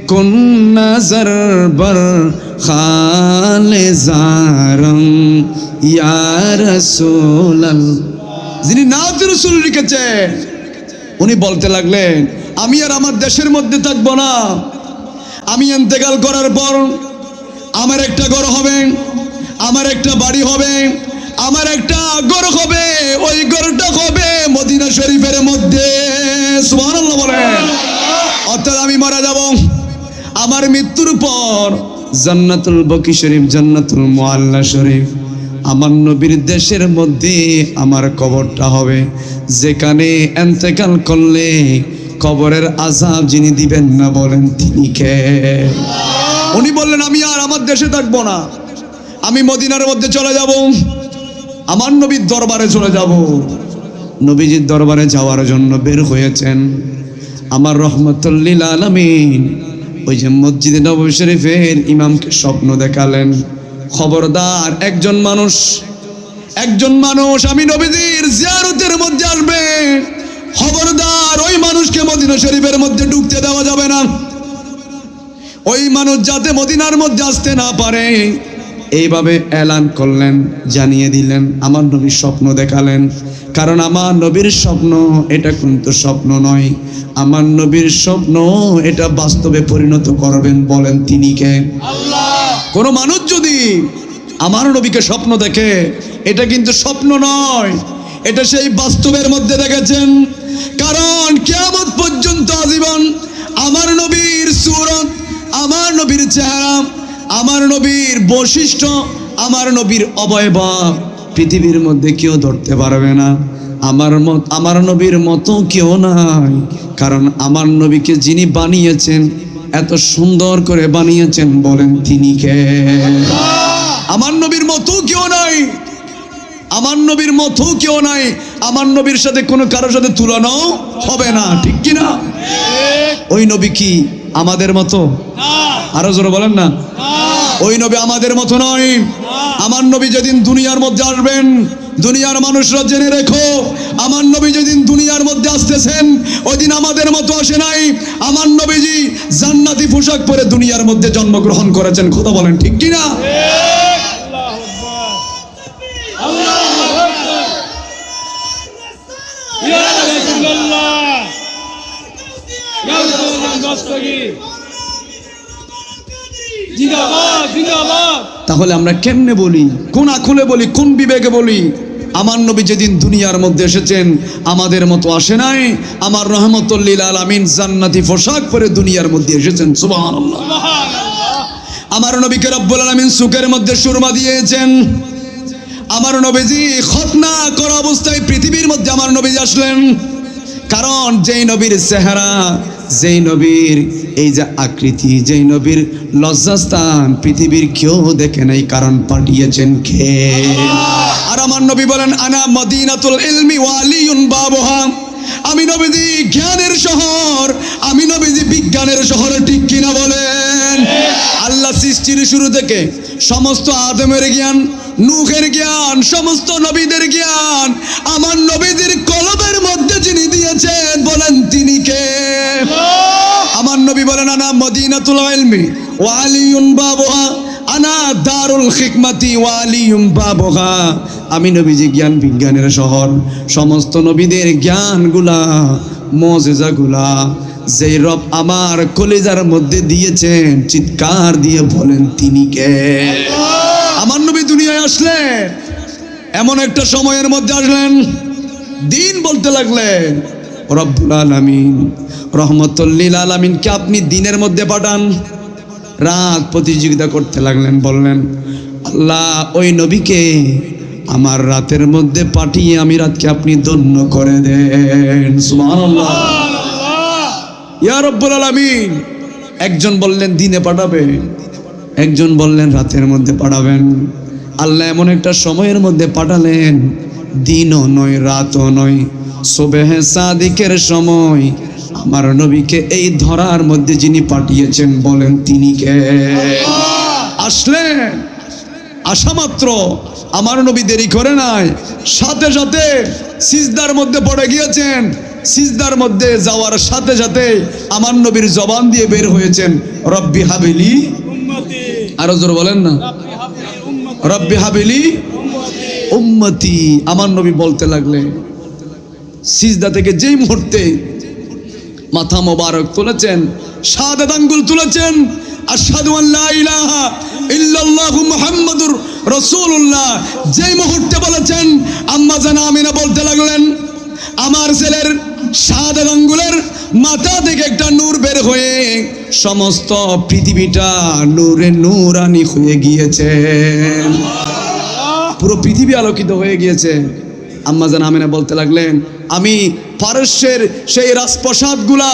কুন নজর বর খালে জারম ইয়া রাসূলুল্লাহ। যিনি নাত রাসূল লিখেছেন উনি বলতে লাগলেন, আমি আর আমার দেশের মধ্যে থাকবো না, আমি ইন্তেকাল করার পর আমার একটা ঘর হবে, আমার একটা বাড়ি হবে, আমার একটা ঘর হবে, ওই ঘরটা হবে মদিনা শরীফের মধ্যে। সুবহানাল্লাহ বলেন। অর্থাৎ আমি মারা যাব, আমার মৃত্যুর পর জান্নাতুল বকি শরীফ, জান্নাতুল মুআল্লা শরীফ, আমার নবীর দেশের মধ্যে আমার কবরটা হবে, যেখানে ইন্তেকাল করলে কবরের আযাব যিনি দিবেন না বলেন তিনি কে? উনি বললেন, আমি আর আমার দেশে থাকবো না, আমি মদিনার মধ্যে চলে যাব, আমার নবীর দরবারে চলে যাব। নবীজির দরবারে যাওয়ার জন্য বের হয়েছেন আমার রহমতুল লিল আলামিন। ওই যে মসজিদে নববী শরীফের ইমামকে স্বপ্ন দেখালেন, খবরদার একজন মানুষ আমি নবীজির জিয়ারতের মধ্যে আসবে, খবরদার ওই মানুষকে মদিনা শরীফের মধ্যে ঢুকতে দেওয়া যাবে না, ওই মানুষ যাতে মদিনার মধ্যে আসতে না পারে, এইভাবে এলান করলেন, জানিয়ে দিলেন। আমার নবীর স্বপ্ন দেখালেন, কারণ আমার নবীর স্বপ্ন এটা কিন্তু স্বপ্ন নয়, আমার নবীর স্বপ্ন এটা বাস্তবে পরিণত করবেন বলেন তিনি কে? আল্লাহ। কোনো মানুষ যদি আমার নবীকে স্বপ্ন দেখে, এটা কিন্তু স্বপ্ন নয়, এটা সেই বাস্তবের মধ্যে দেখেছেন। কারণ কিয়ামত পর্যন্ত আজীবন আমার নবীর সূরত, আমার নবীর চেহারা, আমার নবীর বৈশিষ্ট্য, আমার নবীর অবয়ব পৃথিবীর মধ্যে কেউ ধরতে পারবে না। আমার নবীর মতো কেউ নাই, কারণ আমার নবীকে যিনি বানিয়েছেন, এত সুন্দর করে বানিয়েছেন বলেন তিনি কে? আমার নবীর মতো কেউ নাই, আমার নবীর মতো কেউ নাই, আমার নবীর সাথে কোনো কারোর সাথে তুলনাও হবে না, ঠিক কি না? ওই নবী কি আমাদের মতো? আরো জোরে বলেন না। ওই নবী আমাদের মতো নয়। আমার নবী যেদিন দুনিয়ার মধ্যে আসবেন, দুনিয়ার মানুষরা জেনে রেখো, আমার নবী যেদিন দুনিয়ার মধ্যে আসতেছেন ওই দিন আমাদের মতো আসে নাই। আমার নবীজি জান্নাতি পোশাক পরে দুনিয়ার মধ্যে জন্মগ্রহণ করেছেন, কথা বলেন ঠিক কি না? তাহলে আমরা কেমনে বলি, কোন আকুলে বলি, কোন বিবেকে বলি? আমার নবী যেদিন দুনিয়ার মধ্যে এসেছেন আমাদের মতো আসে নাই, আমার রহমতুল লিল আলামিন জান্নাতি পোশাক পরে দুনিয়ার মধ্যে এসেছেন। সুবহানাল্লাহ। আমার নবীকে রব্বুল আলামিন সুকের মধ্যে সুরমা দিয়েছেন। আমার নবীজি খতনা করা অবস্থায় পৃথিবীর মধ্যে আমার নবীজি আসলেন, কারণ যেই নবীর চেহারা, যেই নবীর এই যে আকৃতি, যেই নবীর লজ্জাস্থান পৃথিবীর কেউ দেখে নাই, কারণ পাঠিয়েছেন কে? আর আমার নবী বলেন, আনা মদিনাতুল ইলমি ওয়া আলিয়ুন বাবুহা, আমি নবীজি জ্ঞানের শহর, আমি নবীজি বিজ্ঞানের শহর, ঠিক কিনা বলেন? আল্লাহ সৃষ্টির শুরু থেকে সমস্ত আদমের জ্ঞান, নূহের জ্ঞান, সমস্ত নবীদের জ্ঞান আমার নবীদের কলবের মধ্যে যিনি দিয়েছেন বলেন তিনি কে? আমার নবী বলেন, আনা মদিনাতুল ইলমি ওয়া আলিয়ুন বাবুহা, আনা দারুল হিকমতি ওয়া আলিয়ুন বাবুহা, আমি নবীজি জ্ঞান বিজ্ঞানের শহর, সমস্ত নবীদের জ্ঞানগুলা, মুজিজাগুলা যেই রব আমার কলিজার মধ্যে দিয়েছেন, চিৎকার দিয়ে বলেন তিনি কে? আমার নবী দুনিয়ায় আসলেন, এমন একটা সময়ের মধ্যে আসলেন, দিন বলতে লাগলেন, রব্বুল আলামিন রহমতুল লিল আলামিনকে আপনি দিনের মধ্যে পাঠান। রাত প্রতিযোগিতা করতে লাগলেন, বললেন, আল্লাহ ওই নবীকে আমার রাতের মধ্যে পাঠিয়ে আমি রাতকে আপনি ধন্য করে দেন। সুবহানাল্লাহ। ইয়া রব্বুল আলামিন। একজন বললেন দিনে পাঠাবেন, একজন বললেন রাতের মধ্যে পাঠাবেন। আল্লাহ এমন একটা সময়ের মধ্যে পাঠালেন, দিনও নয় রাতও নয়, সুবহে সাদিকের সময় আমার নবীকে এই ধরার মধ্যে যিনি পাঠিয়েছেন বলেন তিনি কে? আসলেন, আসা মাত্র আমার নবী দেরি করে নাই, সাথে সাথে সিজদার মধ্যে পড়ে গিয়েছেন, সিজদার মধ্যে যাওয়ার সাথে সাথে আমার নবীর জবান দিয়ে বের হয়েছেন রব্বি হাবিলি, উম্মতি আরো জোর বলেন না, রাব্বি হাবলি উম্মতি রব্বি হাবিলি উম্মতি উম্মতি। আমার নবী বলতে লাগলেন, সিজদা থেকে যেই মুহূর্তে মাথা মোবারক তুলেছেন, শাহাদাত আঙ্গুল তুলেছেন, আশহাদু আল্লা ইলাহা ইল্লাল্লাহু মুহাম্মাদুর রাসূলুল্লাহ যেই মুহূর্তে বলেছেন, আম্মা জান আমিনা বলতে লাগলেন, আমার ছেলের শাহাদাত আঙ্গুলের মাথা থেকে একটা নূর বের হয়ে সমস্ত পৃথিবীটা নূরে নূরানি হয়ে গিয়েছে, পুরো পৃথিবী আলোকিত হয়ে গিয়েছে। আম্মা জান আমিনা বলতে লাগলেন, আমি পারস্যের সেই রাজপ্রাসাদগুলা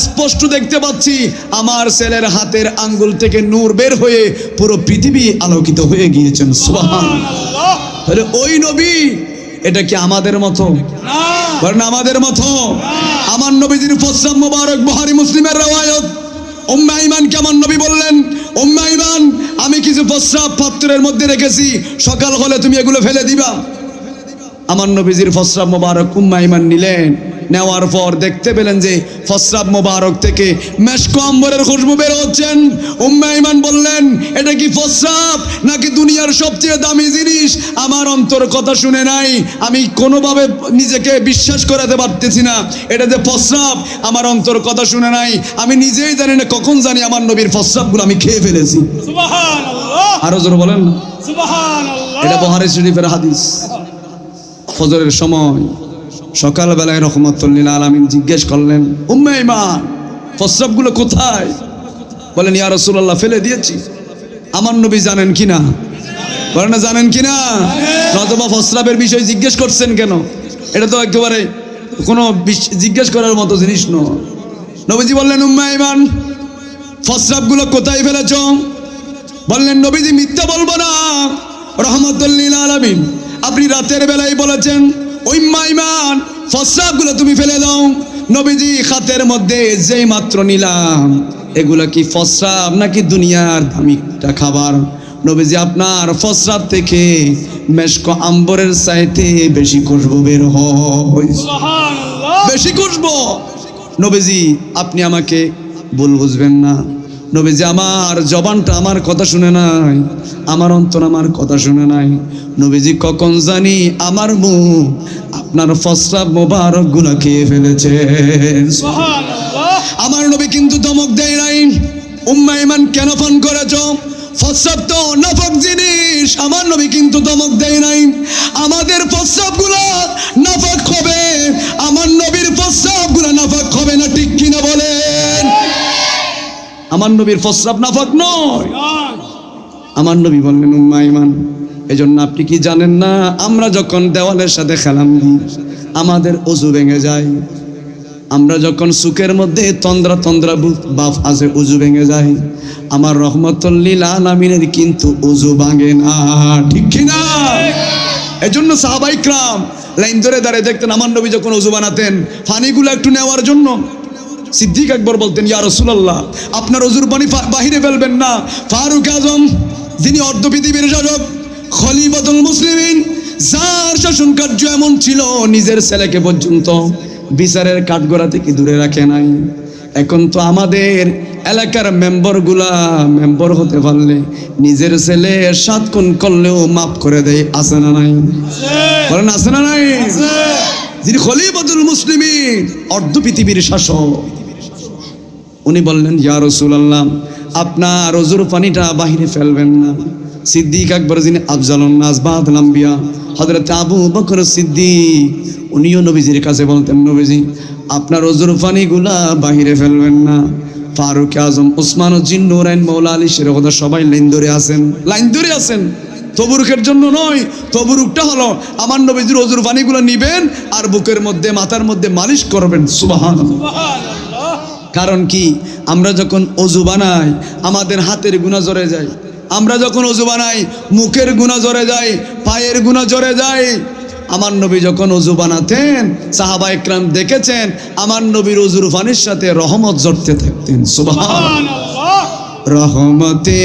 স্পষ্ট দেখতে পাচ্ছি, আমার ছেলের হাতের আঙ্গুল থেকে নূর বের হয়ে পুরো পৃথিবী আলোকিত হয়ে গিয়েছেন। সুবহানাল্লাহ। তাহলে ওই নবী, এটা কি আমাদের মতো? না বলেন আমাদের মতো। আমার নবীজির প্রস্রাব মোবারক বুখারী মুসলিমের রওয়ায়াত। উম্মে আইমানকে আমার নবী বললেন, উম্মে আইমান, আমি কিছু প্রস্রাব পাত্রের মধ্যে রেখেছি, সকাল হলে তুমি এগুলো ফেলে দিবা। আমার নবীজির প্রস্রাব মোবারক উম্মে আইমান নিলেন, নেওয়ার পর দেখতে পেলেন যে প্রস্রাব মোবারক থেকে মেশক আম্বরের খুশবু বের হচ্ছেন। উম্মে আইমান বললেন, এটা কি প্রস্রাব নাকি দুনিয়ার সবচেয়ে দামি জিনিস? আমার অন্তর কথা শুনে নাই, আমি কোনোভাবে নিজেকে বিশ্বাস করাতে পারতেছি না এটা যে প্রস্রাব। আমার অন্তর কথা শুনে নাই, আমি নিজেই জানি না কখন জানি আমার নবীর প্রস্রাবগুলো আমি খেয়ে ফেলেছি। সুবহানাল্লাহ আরো জোরে বলেন না। সুবহানাল্লাহ। এটা বুখারী শরীফের হাদিস। ফজরের সময় সকালবেলায় রহমাতুল লিল আলামিন জিজ্ঞেস করলেন, উম্মে আইমান, প্রস্রাবগুলো কোথায়? বলেন, ইয়া রাসূলুল্লাহ, ফেলে দিয়েছি। আমার নবী জানেন কিনা? বলেন না, জানেন কিনা? নতুবা প্রস্রাবের বিষয় জিজ্ঞেস করছেন কেন? এটা তো একেবারে কোনো জিজ্ঞেস করার মতো জিনিস নয়। নবীজি বললেন, উম্মে আইমান, প্রস্রাবগুলো কোথায় ফেলেছ? বললেন, নবীজি মিথ্যা বলবো না, রহমাতুল লিল আলামিন, আপনি রাতের বেলায় বলেছেন, উম্মে আইমান, প্রস্রাবগুলো তুমি ফেলে দাও। নবীজি হাতের মধ্যে যেই মাত্র নিলাম, এগুলা কি প্রস্রাব নাকি দুনিয়ার দামিটা খাবার? নবীজি, আপনার প্রস্রাব থেকে মেশক আম্বরের চাইতে বেশি খুশবু বের হয়, সুবহানাল্লাহ। বেশি খুশবু। নবীজি, আপনি আমাকে ভুল বুঝবেন না। নবীজি, আমার জবানটা আমার কথা শুনে নাই, আমার অন্তর আমার কথা শুনে নাই। নবীজি, কখন জানি আমার মুখ আপনার প্রস্রাব মোবারক গুলা খেয়ে ফেলেছে। সুবহানাল্লাহ। আমার নবী কিন্তু ধমক দেয় নাই, উম্মে আইমান কেন পান করেছ? প্রস্রাব তো নাপাক জিনিস। আমার নবী কিন্তু ধমক দেয় নাই, আমাদের প্রস্রাবগুলো নাপাক হবে, আমার নবীর প্রস্রাবগুলো নাপাক হবে না, ঠিক কিনা বলেন? আমার নবীর প্রস্রাব নাপাক নয়। আমার নবী বললেন, উম্মে আইমান, এজন্য আপনি কি জানেন না, আমরা যখন দেওয়ালের সাথে খেলাম দিই আমাদের ওযু ভেঙে যায়। আমরা যখন সুকের মধ্যে তন্দ্রা তন্দ্রা বাপ আছে, ওযু ভেঙে যায়। আমার রহমাতুল লিল আলামিনের কিন্তু ওযু ভাঙে না, ঠিক কি না? এজন্য সাহাবায়ে কিরাম লাইন ধরে দাঁড়িয়ে দেখতেন, আমার নবী যখন ওযু বানাতেন পানিগুলো একটু নেওয়ার জন্য সিদ্দিক আকবর বলতেন, ইয়া রাসূলুল্লাহ, আপনার ওযুর পানি বাহিরে ফেলবেন না। ফারুক আজম, যিনি অর্ধ পৃথিবীর শাসক, খলিফাতুল মুসলিমিন, যার শাসন কার্য এমন ছিল নিজের ছেলেকে পর্যন্ত বিচারের কাঠগড়া থেকে দূরে রাখে নাই। এখন তো আমাদের এলাকার মেম্বার হতে পারলে নিজের ছেলে 7 খুন করলেও মাফ করে দেয়, আছে না নাই? বলেন, আছে না নাই? যিনি খলিফাতুল মুসলিমিন, অর্ধ পৃথিবীর শাসক, উনি বললেন, ইয়া রাসূলুল্লাহ, আপনার ওযুর পানিটা বাহিরে ফেলবেন না। সিদ্দিক আকবর, যিনি আফজালুন নাস বা'দাল আম্বিয়া, হযরত আবু বকর সিদ্দিক, উনিও নবীজির কাছে বলতেন, নবীজি, আপনার ওযুর পানিগুলা বাহিরে ফেলবেন না। ফারুক আজম, ওসমান জিন্নুরাইন, মাওলা আলী শেরওয়াদা সবাই লাইন ধরে আছেন। তবরুকের জন্য নয়, তবরুকটা হলো আমার নবীজির ওযুর পানিগুলো নিবেন আর বুকের মধ্যে মাথার মধ্যে মালিশ করবেন। সুবহানাল্লাহ। সুবহানাল্লাহ। কারণ কি, আমরা যখন ওযু বানাই আমাদের হাতের গুনাহ ঝরে যায়, আমরা যখন ওযু বানাই মুখের গুনাহ ঝরে যায়, পায়ের গুনাহ ঝরে যায়। আমার নবী যখন ওযু বানাতেন সাহাবায়ে কেরাম দেখেছেন আমার নবীর ওযুর পানির সাথে রহমত ঝরতে থাকতেন। সুবহানাল্লাহ। সুবহানাল্লাহ। রহমতে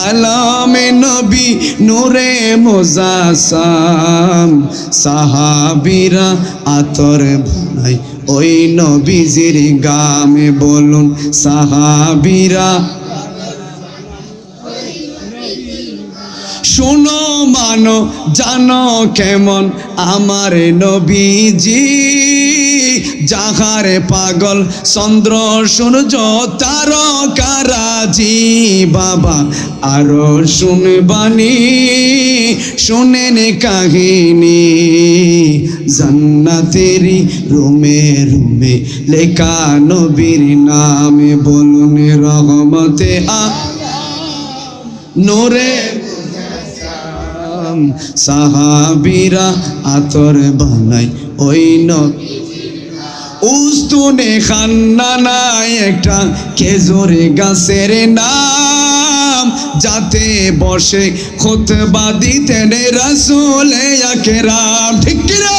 আলামে নবী নূরে মুজাসসাম সাহাবীরা আতর বানায় ওই নবীজির গামে বলুন সাহাবীরা শোনো মানো জানো কেমন আমার নবীজি যাহারে পাগল চন্দ্র সূর্য তারকারাজি বাবা আরো শুনবানি শুনেন কাহিনী জান্নাতেরি রুমে রুমে লেখা নবীর নামে বলুন রহমতে নূরে সাহাবীরা আতর বানায় ওই উস্তুনে খান্নানায় একটা খেজুর গাছের নাম যাতে বসে খুতবা দিতেন রাসূল আকরাম ঠিক কি না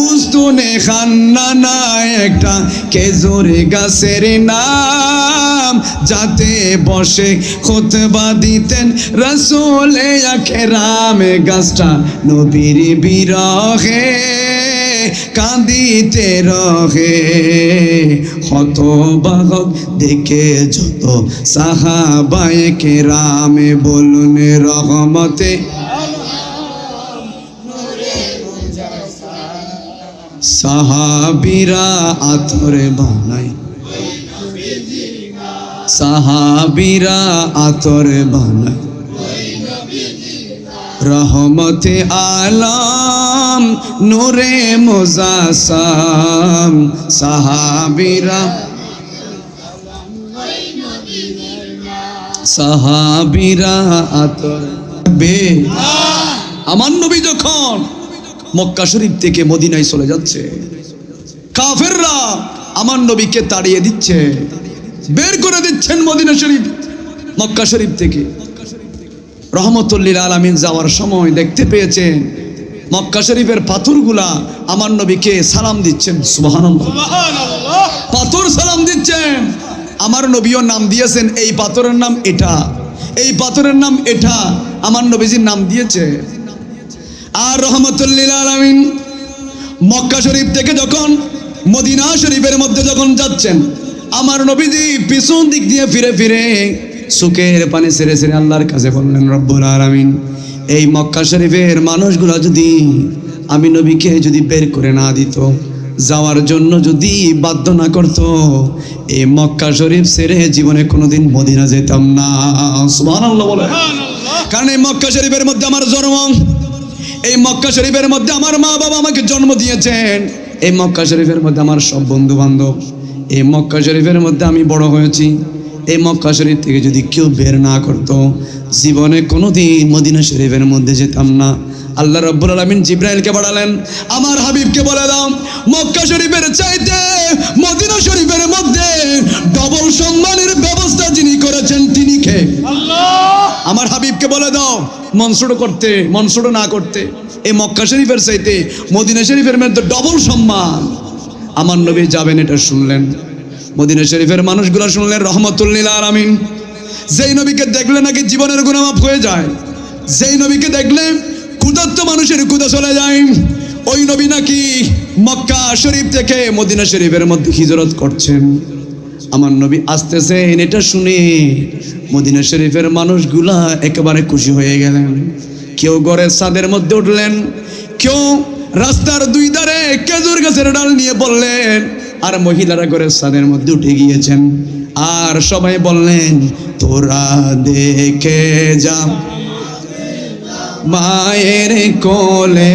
উস্তুনে খান্নানায় একটা খেজুর গাছের নাম যাতে বসে খুতবা দিতেন রাসূল আকরাম গাছটা নবীর বিরহে কাঁদিতে রহে হতবাক দেখে যত সাহাবায়ে কেরামে বলুন রহমতে সাহাবীরা আতর বানায় সাহাবীরা আতর বানায় রহমতে আলম নূরে মুজাসসাম সাহাবীরা সাহাবীরা আতর বে আমার নবী যখন মক্কা শরীফ থেকে মদিনায় চলে যাচ্ছে কাফেররা আমার নবীকে তাড়িয়ে দিচ্ছে বের করে দিচ্ছেন মদিনা শরীফ মক্কা শরীফ থেকে রহমতুল লিল আলামিন যাওয়ার সময় দেখতে পেয়েছেন মক্কা শরীফের পাথরগুলা আমার নবীকে সালাম দিচ্ছেন সুবহানাল্লাহ সুবহানাল্লাহ পাথর সালাম দিচ্ছেন আমার নবীও নাম দিয়েছেন এই পাথরের নাম এটা এই পাথরের নাম এটা আমার নবীজির নাম দিয়েছে আর রহমতুল লিল আলামিন মক্কা শরীফ থেকে যখন মদিনা শরীফের মধ্যে যখন যাচ্ছেন আমার নবীজি পিছন দিক দিয়ে ফিরে ফিরে চোখের পানি ছেড়ে ছেড়ে আল্লাহর কাছে বললেন রব্বুল আলামিন এই মক্কা শরীফের মানুষগুলো যদি আমি নবীকে যদি বের করে না দিত যাওয়ার জন্য যদি বাধ্য না করতো এই মক্কা শরীফ ছেড়ে জীবনে কোনোদিন মদিনা যেতাম না সুবহানাল্লাহ বলে কারণ এই মক্কা শরীফের মধ্যে আমার জন্ম এই মক্কা শরীফের মধ্যে আমার মা বাবা আমাকে জন্ম দিয়েছেন এই মক্কা শরীফের মধ্যে আমার সব বন্ধু বান্ধব এই মক্কা শরীফের মধ্যে আমি বড় হয়েছি এই মক্কা শরীফ থেকে যদি কেউ বের না করতো জীবনে কোনোদিন মদিনা শরীফের মধ্যে যেতাম না আল্লাহ রাব্বুল আলামিন জিবরাইলকে পাঠালেন আমার হাবিবকে বলে দাও মক্কা শরীফের চাইতে মদিনা শরীফের মধ্যে ডবল সম্মানের ব্যবস্থা যিনি করেছেন তিনি কে আল্লাহ আমার হাবিবকে বলে দাও মনসুর না করতে এই মক্কা শরীফের চাইতে মদিনা শরীফের মধ্যে ডবল সম্মান আমার নবী যাবেন এটা শুনলেন মদিনা শরীফের মানুষগুলো শুনলেন রহমতুল লিল আলামিন যেই নবীকে দেখলে নাকি জীবনের গুনাহ মাফ হয়ে যায় যেই নবীকে দেখলে ক্ষুধার্ত মানুষের ক্ষুধা চলে যায় ওই নবী নাকি মক্কা শরীফ থেকে মদিনা শরীফের মধ্যে হিজরত করছেন আমার নবী আসতেছেন এটা শুনে মদিনা শরীফের মানুষগুলা একেবারে খুশি হয়ে গেলেন কেউ ঘরের ছাদের মধ্যে উঠলেন কেউ রাস্তার দুই ধারে খেজুর গাছের ডাল নিয়ে বললেন আর মহিলারা ঘরের ছাদের মধ্যে উঠে গিয়েছেন আর সবাই বললেন তোরা দেখে যা মায়ের কোলে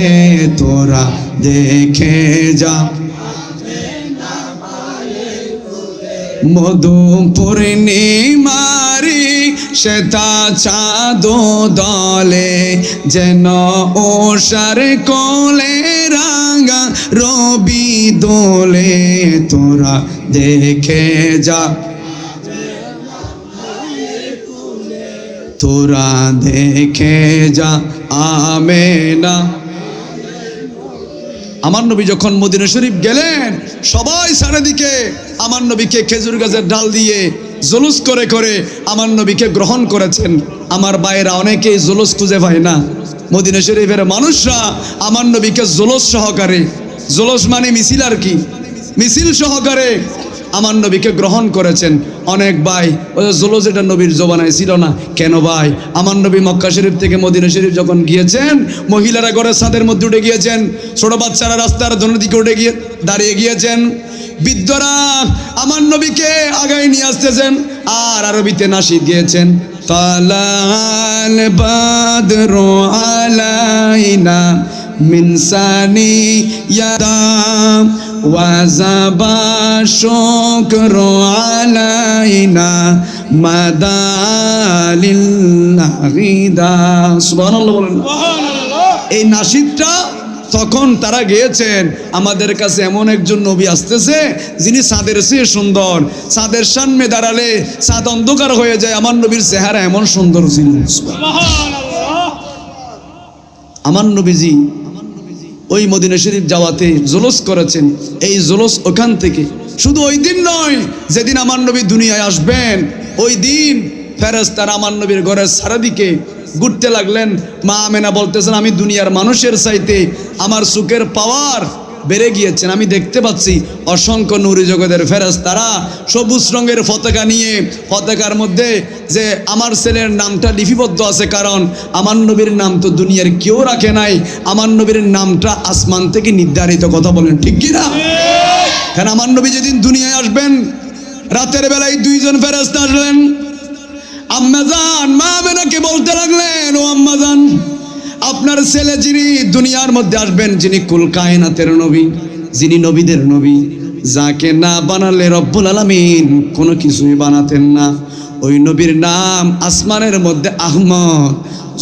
তোরা দেখে যা মধু পূর্ণিমারি শ্বেতা চাঁদ দলে যেন ওষার কোলে রাঙা রবি দোলে তোরা দেখে যা তোরা দেখে যা আমেনা আমার নবী যখন মদিনা শরীফ গেলেন সবাই চারিদিকে আমার নবীকে খেজুর গাছের ডাল দিয়ে জুলুস করে করে আমার নবীকে গ্রহণ করেছেন। আমার ভাইয়েরা অনেকেই জুলুস খুঁজে পায় না। মদিনা শরীফের মানুষরা আমার নবীকে জুলুস সহকারে, জুলুস মানে মিছিল আর কি, মিছিল সহকারে আমার নবীকে গ্রহণ করেছেন। অনেক ভাই ওই জুলুস এটা নবীর জবানায় ছিল না। কেন ভাই? আমার নবী মক্কা শরীফ থেকে মদিনা শরীফ যখন গিয়েছেন, মহিলারা ঘরের ছাদের মধ্যে উঠে গিয়েছেন, ছোট বাচ্চারা রাস্তার দিকে উঠে গিয়ে দাঁড়িয়ে গিয়েছেন, বৃদ্ধরা আমার নবীকে আগায় নিয়ে আসতেছেন আর আরবিতে নাশিদ গিয়েছেন, তালাল বাদরু আলাইনা মিন সানিয়াদাম ওয়াজাবা শুকরু আলাইনা মাদালিল্লাহিদা। সুবহানাল্লাহ বলেন। এই নাশিদটা তখন তারা গেয়েছেন, আমাদের কাছে এমন একজন নবী আসতেছে যিনি চাঁদের চেয়ে সুন্দর, চাঁদের সামনে দাঁড়ালে চাঁদ অন্ধকার হয়ে যায়, আমার নবীর চেহারা এমন সুন্দর ছিল। আমার নবীজি ওই মদিনা শরীফ যাওয়াতে জুলুস করেছেন। এই জুলুস ওখান থেকে শুধু ওই দিন নয়, যেদিন আমার নবী দুনিয়ায় আসবেন ওই দিন ফেরেশতারা আমার নবীর ঘরের চারিদিকে ঘুরতে লাগলেন। মা আমেনা বলতেছেন, আমি দুনিয়ার মানুষের চাইতে আমার চোখের পাওয়ার বেড়ে গিয়েছেন, আমি দেখতে পাচ্ছি অসংখ্য নূরি জগতের ফেরেশতারা সবুজ রঙের পতাকা নিয়ে, পতাকার মধ্যে যে আমার ছেলের নামটা লিপিবদ্ধ আছে, কারণ আমার নবীর নাম তো দুনিয়ার কেউ রাখে নাই, আমার নবীর নামটা আসমান থেকে নির্ধারিত। কথা বলেন ঠিক কি না? কারণ আমার নবী যেদিন দুনিয়ায় আসবেন রাতের বেলায় দুইজন ফেরেশতা আসলেন। আম্মাজান মা আমেনাকে বলতে লাগলেন, ও আম্মাজান, আপনার ছেলে যিনি দুনিয়ার মধ্যে আসবেন, যিনি কুল কায়নাতের নবী, যিনি নবীদের নবী, যাকে না বানালে রব্বুল আলামিন কোনো কিছুই বানাতেন না, ওই নবীর নাম আসমানের মধ্যে আহমদ,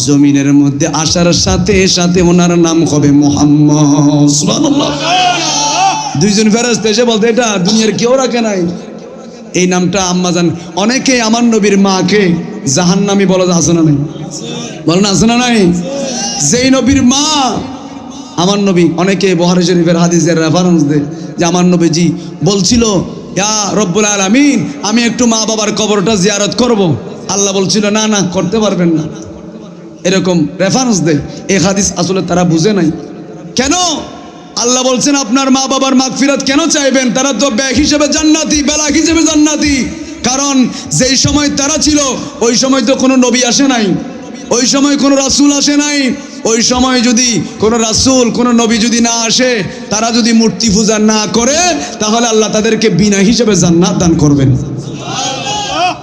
জমিনের মধ্যে আসার সাথে সাথে ওনার নাম হবে মুহাম্মদ। সুবহানাল্লাহ। দুইজন ফেরেশতা এসে বলতে, এটা দুনিয়ার কেউ রাখে নাই এই নামটা। আম্মাজান অনেকে আমার নবীর মাকে জাহান্নামী বলা আছে না নাই? বলেন আছে না নাই? যেই নবীর মা আমার নবী, অনেকে বুখারী শরীফের হাদিসের রেফারেন্স দেয় যে আমার নবীজি বলছিল, ইয়া রব্বুল আলামিন, আমি একটু মা বাবার কবরটা জিয়ারত করব। আল্লাহ বলছিল, না না করতে পারবেন না। এরকম রেফারেন্স দেয়। এই হাদিস আসলে তারা বুঝে নাই। কেন আল্লাহ বলছেন আপনার মা বাবার মাগফিরাত কেন চাইবেন? তারা তো ব্যাগ হিসেবে জান্নাতি, বেলাক হিসেবে জান্নাতি। কারণ যেই সময় তারা ছিল ওই সময় তো কোনো নবী আসে নাই, ওই সময় কোনো রাসূল আসে নাই। ওই সময় যদি কোনো রাসূল, কোনো নবী যদি না আসে, তারা যদি মূর্তি পূজা না করে, তাহলে আল্লাহ তাদেরকে বিনা হিসেবে জান্নাত দান করবেন।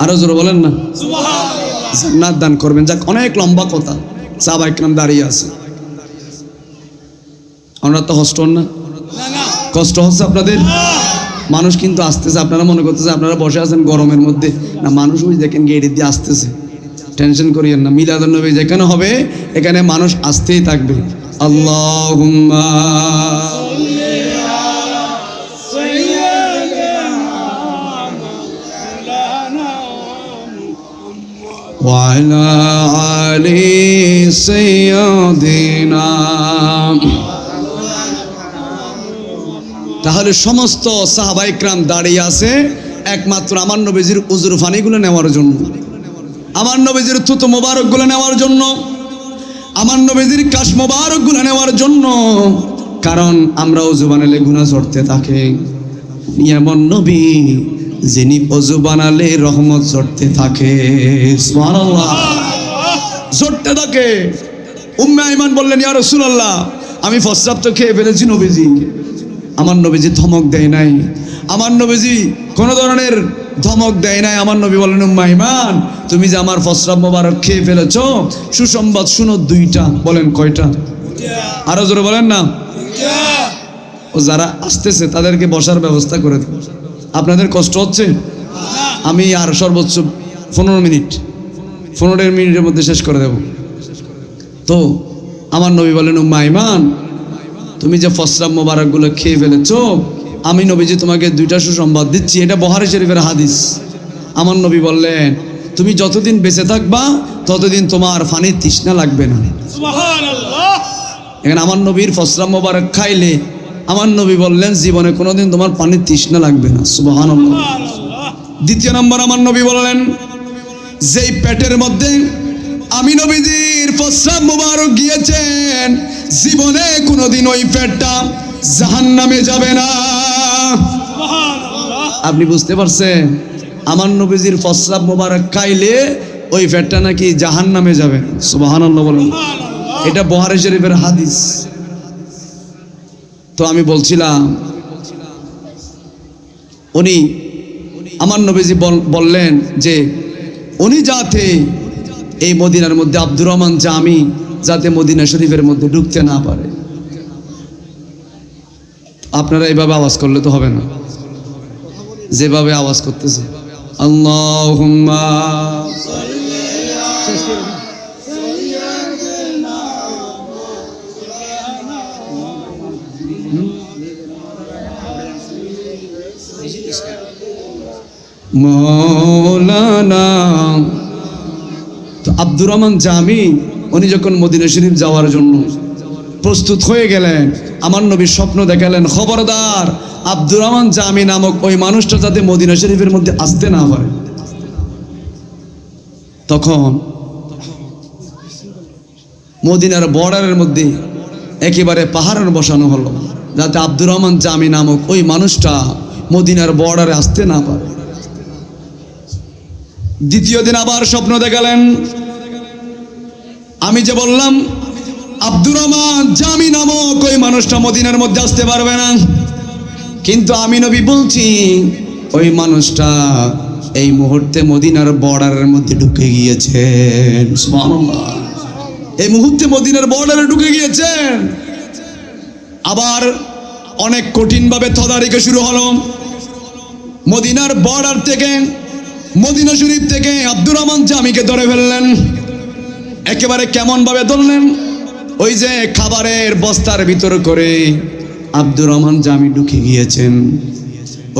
আরো জোরে বলেন না, জান্নাত দান করবেন। যাক, অনেক লম্বা কথা, সাহাবায়ে কেরাম দাঁড়িয়ে আছে। আমরা তো হস্ট না, কষ্ট হচ্ছে আপনাদের? মানুষ কিন্তু আসতেছে, আপনারা মনে করতেছে আপনারা বসে আছেন গরমের মধ্যে, না মানুষ ওই দেখেন গেট দিয়ে আসতেছে। টেনশন করিয়েন না, মিলাদুন নবী যেখানে হবে এখানে মানুষ আসতেই থাকবে। আল্লাহুম্মা ওয়া আলা আলি সাইয়্যিদিনা। তাহলে সমস্ত সাহাবায়ে কেরাম দাঁড়িয়ে আছে একমাত্র আমার নবীজির উজুর পানিগুলো নেওয়ার জন্য, আমার নবীজির থুতু মোবারকগুলো নেওয়ার জন্য, আমার নবীজির কাশ মোবারকগুলো নেওয়ার জন্য। কারণ আমরা অজু বানালে গুনাহ ঝরতে থাকে। এমন নবী যিনি অজু বানালে রহমত ঝরতে থাকে। সুবহানাল্লাহ, ঝরতে থাকে। উম্মে আইমান বললেন, ইয়া রাসূলুল্লাহ, আমি প্রস্রাব তো খেয়ে ফেলেছি নবীজি। আমার নবীজি ধমক দেয় নাই, আমার নবীজি কোনো ধরনের ধমক দেয় নাই। আমার নবী বলেন, উম্মে আইমান, তুমি যে আমার প্রস্রাব মোবারক খেয়ে ফেলেছ, সুসংবাদ শুনো দুইটা। বলেন কয়টা? আরো জোরে বলেন না। ও যারা আসতেছে তাদেরকে বসার ব্যবস্থা করে দেব। আপনাদের কষ্ট হচ্ছে? আমি আর সর্বোচ্চ 15 মিনিট, 15 মিনিটের মধ্যে শেষ করে দেব। তো আমার নবী বলেন, উম্মে আইমান, তুমি যে প্রস্রাব মোবারকগুলো খেয়ে ফেলেছো, আমি নবীজি তোমাকে দুইটা সুসংবাদ দিচ্ছি। এটা বুখারী শরীফের হাদিস। আমার নবী বললেন, তুমি যতদিন বেঁচে থাকবা ততদিন তোমার পানির তৃষ্ণা লাগবে না। সুবহানাল্লাহ। এখানে আমার নবীর প্রস্রাব মোবারক খাইলে আমার নবী বললেন, জীবনে কোনোদিন তোমার পানির তৃষ্ণা লাগবে না। সুবহানাল্লাহ। দ্বিতীয় নম্বর আমার নবী বললেন, যেই পেটের মধ্যে আমি নবীজির প্রস্রাব মুবারক গিয়েছেন, জীবনে কোনোদিন ওই পেটটা জাহান্নামে যাবে না। সুবহানাল্লাহ। আপনি বুঝতে পারছেন? আমার নবীজির প্রস্রাব মুবারক খাইলে ওই পেটটা নাকি জাহান্নামে যাবে। সুবহানাল্লাহ বলেন। সুবহানাল্লাহ। এটা বুখারী শরীফের হাদিস। তো আমি বলছিলাম, উনি আমার নবীজি বললেন যে উনি যাতে এই মদিনার মধ্যে আব্দুর রহমান জামি যাতে মদিনা শরীফের মধ্যে ঢুকতে না পারে। আপনারা এইভাবে আওয়াজ করলে তো হবে না, যেভাবে আওয়াজ করতেছে আল্লাহুম্মা মৌলানা। তো আব্দুর রহমান জামি উনি যখন মদিনা শরীফ যাওয়ার জন্য প্রস্তুত হয়ে গেলেন, আমার নবীর স্বপ্ন দেখালেন, খবরদার আব্দুর রহমান জামি নামক ওই মানুষটা যাতে মদিনা শরীফের মধ্যে আসতে না পারে। তখন মদিনার বর্ডারের মধ্যে একেবারে পাহাড়ের বসানো হলো, যাতে আব্দুর রহমান জামি নামক ওই মানুষটা মদিনার বর্ডারে আসতে না পারে। দ্বিতীয় দিন আবার স্বপ্ন দেখালেন, আমি যে বললাম আব্দুর রহমান জামি নামক ওই মানুষটা মদিনার মধ্যে আসতে পারবে না, কিন্তু আমি নবী বলছি ওই মানুষটা এই মুহূর্তে মদিনার বর্ডারের মধ্যে ঢুকে গিয়েছেন। সুবহানাল্লাহ। এই মুহূর্তে মদিনার বর্ডারে ঢুকে গিয়েছেন। আবার অনেক কঠিনভাবে তদারকি শুরু হলো। মদিনার বর্ডার থেকে, মদিনা শরীফ থেকে আব্দুর রহমান জামিকে ধরে ফেললেন। একেবারে কেমন ভাবে ধরলেন? ওই যে খাবারের বস্তার ভিতর করে আব্দুর রহমান জামি ঢুকে গিয়েছেন,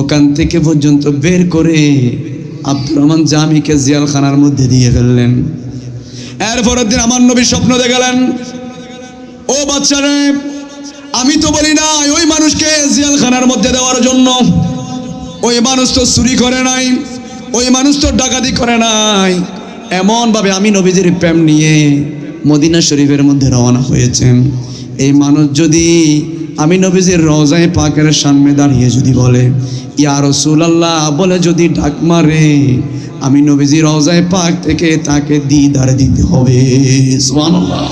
ওখান থেকে পর্যন্ত বের করে আব্দুর রহমান জামিকে জিয়ালখানার মধ্যে দিয়ে ফেললেন। এরপরের দিন আমার নবী স্বপ্ন দেখালেন, ও বাচ্চারে, আমি তো বলি না ওই মানুষকে জিয়ালখানার মধ্যে দেওয়ার জন্য। ওই মানুষ তো চুরি করে নাই, ওই মানুষ তো ডাকাতি করে নাই। এমন ভাবে আমি নবীজির প্রেম নিয়ে মদিনা শরীফের মধ্যে রওনা হয়েছেন। এই মানুষ যদি আমি নবীজির রওজায়ে পাকের সামনে দাঁড়িয়ে যদি বলে ইয়া রাসূলুল্লাহ বলে যদি ডাক মারে, আমি নবীজির রওজায়ে পাক থেকে তাকে দিদার দিতে হবে। সুবহানাল্লাহ।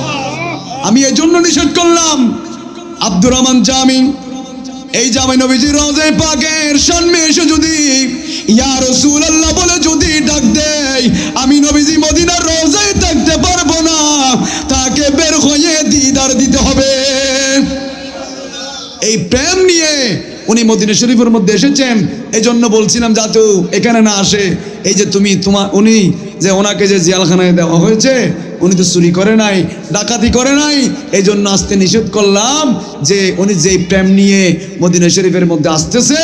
আমি এই জন্য নিষেধ করলাম আব্দুর রহমান জামি এই যে আমি নবীজির রওজায়ে পাকের সামনে এসে যদি ইয়া রাসূলুল্লাহ বলে যদি ডাক দেয়, আমি নবীজি মদিনার রওজায় থাকতে পারবো না, তাকে বের হয়ে দিদার দিতে হবে। এই প্রেম নিয়ে উনি মদিনা শরীফের মধ্যে এসেছেন। এই জন্য বলছিলাম যাতে এখানে না আসে। এই যে তুমি উনি যে ওনাকে যে জিয়ালখানায় দেওয়া হয়েছে, উনি তো চুরি করে নাই, ডাকাতি করে নাই, এই জন্য আসতে নিষেধ করলাম। যে উনি যেই প্রেম নিয়ে মদিনা শরীফের মধ্যে আসতেছে,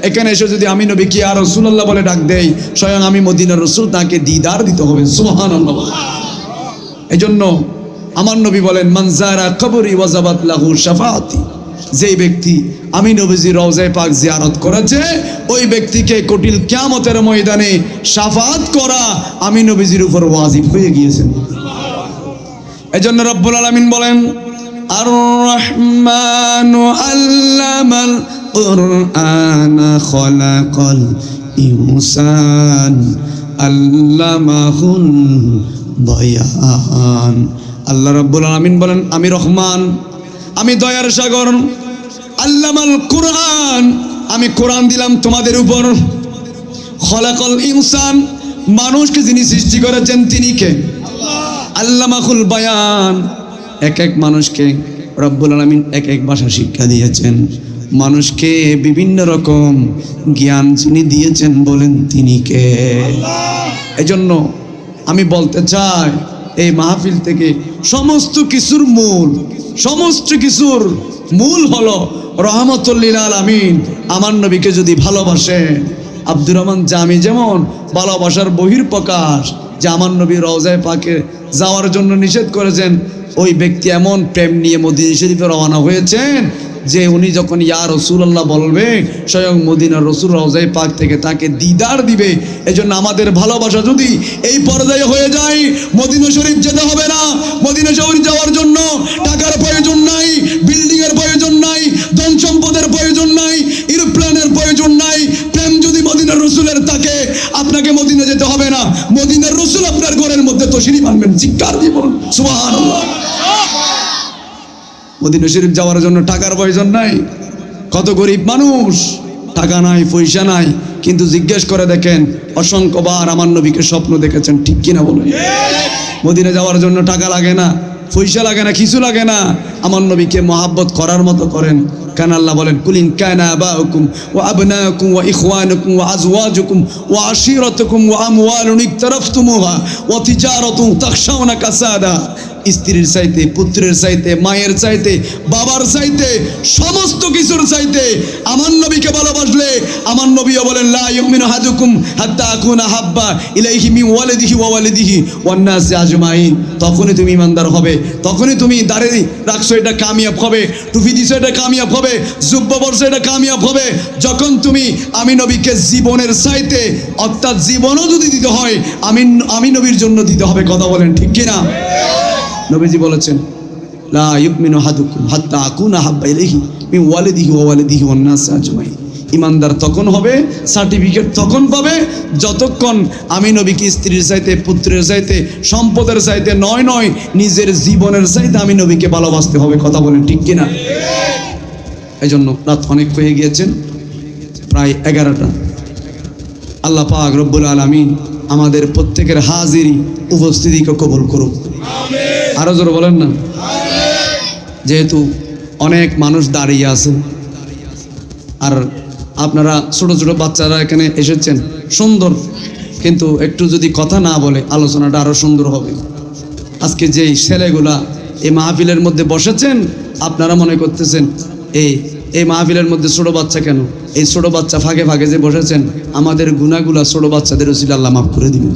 এখানে এসে যদি আমি নবী কি আর রাসূলুল্লাহ বলে ডাক দেই, স্বয়ং আমি মদিনার রাসূল তাকে দিদার দিতে হবে। সুবহানাল্লাহ। এই জন্য আমার নবী বলেন, মান যারা কবরি ওয়াজাবাত লাহু শাফাআতি, যেই ব্যক্তি আমি নবীজির রওজায়ে পাক জিয়ারত করেছে, ওই ব্যক্তিকে কঠিন কিয়ামতের ময়দানে শাফাআত করা আমি নবীজির উপর ওয়াজিব হয়ে গিয়েছে। এজন্য রব্বুল আলামিন বলেন, আর রহমানু আল্লামাল কুরআনা খলাকাল ইনসান আল্লামাহুল বায়ান। আল্লাহ রব্বুল আলামিন বলেন, আমি রহমান, আমি দয়ার সাগর। আল্লামাল কুরআন, আমি কোরআন দিলাম তোমাদের উপর। খলাকাল ইনসান, মানুষকে যিনি সৃষ্টি করেছেন তিনি কে? আল্লামাহুল বায়ান, এক এক মানুষকে রব্বুল আলামিন এক এক ভাষা শিক্ষা দিয়েছেন। মানুষকে বিভিন্ন রকম জ্ঞান যিনি দিয়েছেন বলেন তিনি কে? এজন্য আমি বলতে চাই, এই মাহফিল থেকে সমস্ত কিছুর মূল হলো রহমতুল লিল আলামিন। আমার নবীকে যদি ভালোবাসে, আব্দুর রহমান জামি যেমন ভালোবাসার বহিঃপ্রকাশ, যে আমার নবী রওজায়ে পাকে যাওয়ার জন্য নিষেধ করেছেন, ওই ব্যক্তি এমন প্রেম নিয়ে মদিনা শরীফে রওনা হয়েছেন যে উনি যখন ইয়া রাসূলুল্লাহ বলবে স্বয়ং মদিনার রাসূল রওজায়ে পাক থেকে তাকে দিদার দিবে। এজন্য আমাদের ভালোবাসা যদি এই পর্যায়ে হয়ে যায়, মদিনা শরীফ যেতে হবে না। মদিনা শরীফ যাওয়ার জন্য টাকার প্রয়োজন নাই, বিল্ডিং এর প্রয়োজন নাই, ধন সম্পদের প্রয়োজন নাই, এরোপ্লেনের প্রয়োজন নাই। প্রেম যদি মদিনার রাসূলের থাকে, আপনাকে মদিনা যেতে হবে না। মদিনার রাসূল আপনার ঘরের মধ্যে তশরিফ আনবেন। চিৎকার দিয়ে বলুন সুবহানাল্লাহ। মদিনা শরীফ যাওয়ার জন্য টাকার প্রয়োজন নাই। কত গরিব মানুষ, টাকা নাই, পয়সা নাই, কিন্তু জিজ্ঞেস করে দেখেন অসংখ্যবার আমার নবীকে স্বপ্ন দেখেছেন। ঠিক কিনা বলেন? মদিনা যাওয়ার জন্য টাকা লাগে না, পয়সা লাগে না, কিছু লাগে না। আমার নবীকে মহাব্বত করার মতো করেন। কারণ আল্লাহ বলেন কুলিন কানা আবাউকুম ওয়া আবনাউকুম ওয়া ইখওয়ানুকুম ওয়া আজওয়াজুকুম ওয়া আশীরাতুকুম ওয়া আমওয়ালুন ইকতারাফতুমুহা ওয়া তিজারাতুন তাখশাউনা কাসাদা। স্ত্রীর চাইতে, পুত্রের চাইতে, মায়ের চাইতে, বাবার চাইতে, সমস্ত কিছুর চাইতে আমার নবীকে ভালোবাসলে আমার নবীও বলেন লা ইউমিনু আহাদুকুম হাত্তা আকুনা হাব্বা ইলাইহি মিন ওয়ালিদিহি ওয়া ওয়ালিদিহি ওয়ান নাসি আজমাইন। তখনই তুমি ইমানদার হবে, তখনই তুমি দাঁড়িয়ে রাখছো এটা কামিয়াব হবে, টুপি দিছো এটা কামিয়াব হবে, জুব্বা পরছো এটা কামিয়াব হবে, যখন তুমি আমি নবীকে জীবনের চাইতে, অর্থাৎ জীবনও যদি দিতে হয় আমি নবীর জন্য দিতে হবে। কথা বলেন ঠিক কিনা? নবীজি বলেছেন লা ইউমিনু আহাদুকুম হাত্তা আকুনা হাব্বা ইলাইহি মিন ওয়ালিদিহি ওয়া ওয়ালিদিহি ওয়ান নাসি আজমাইন। ইমানদার তখন হবে, সার্টিফিকেট তখন পাবে যতক্ষণ আমি নবীকে স্ত্রীর চাইতে, পুত্রের চাইতে, সম্পদের চাইতে নয় নিজের জীবনের চাইতে আমি নবীকে ভালোবাসতে হবে। কথা বলেন ঠিক কিনা? এই জন্য রাত অনেক হয়ে গিয়েছেন, প্রায় 11টা। আল্লাহ পাক রব্বুল আলামিন আমাদের প্রত্যেকের হাজিরি উপস্থিতিকে কবুল করুক। আরো জোরে বলেন না। যেহেতু অনেক মানুষ দাঁড়িয়ে আছে আর আপনারা ছোট ছোট বাচ্চারা এখানে এসেছেন, সুন্দর, কিন্তু একটু যদি কথা না বলে আলোচনাটা আরো সুন্দর হবে। আজকে যে ছেলেগুলা এই মাহফিলের মধ্যে বসেছেন, আপনারা মনে করতেছেন এই মাহফিলের মধ্যে ছোট বাচ্চা কেন? এই ছোট বাচ্চা ফাঁকে ফাঁকে যে বসেছেন, আমাদের গুনাহগুলা ছোট বাচ্চাদের উসিলা আল্লাহ মাফ করে দিবেন।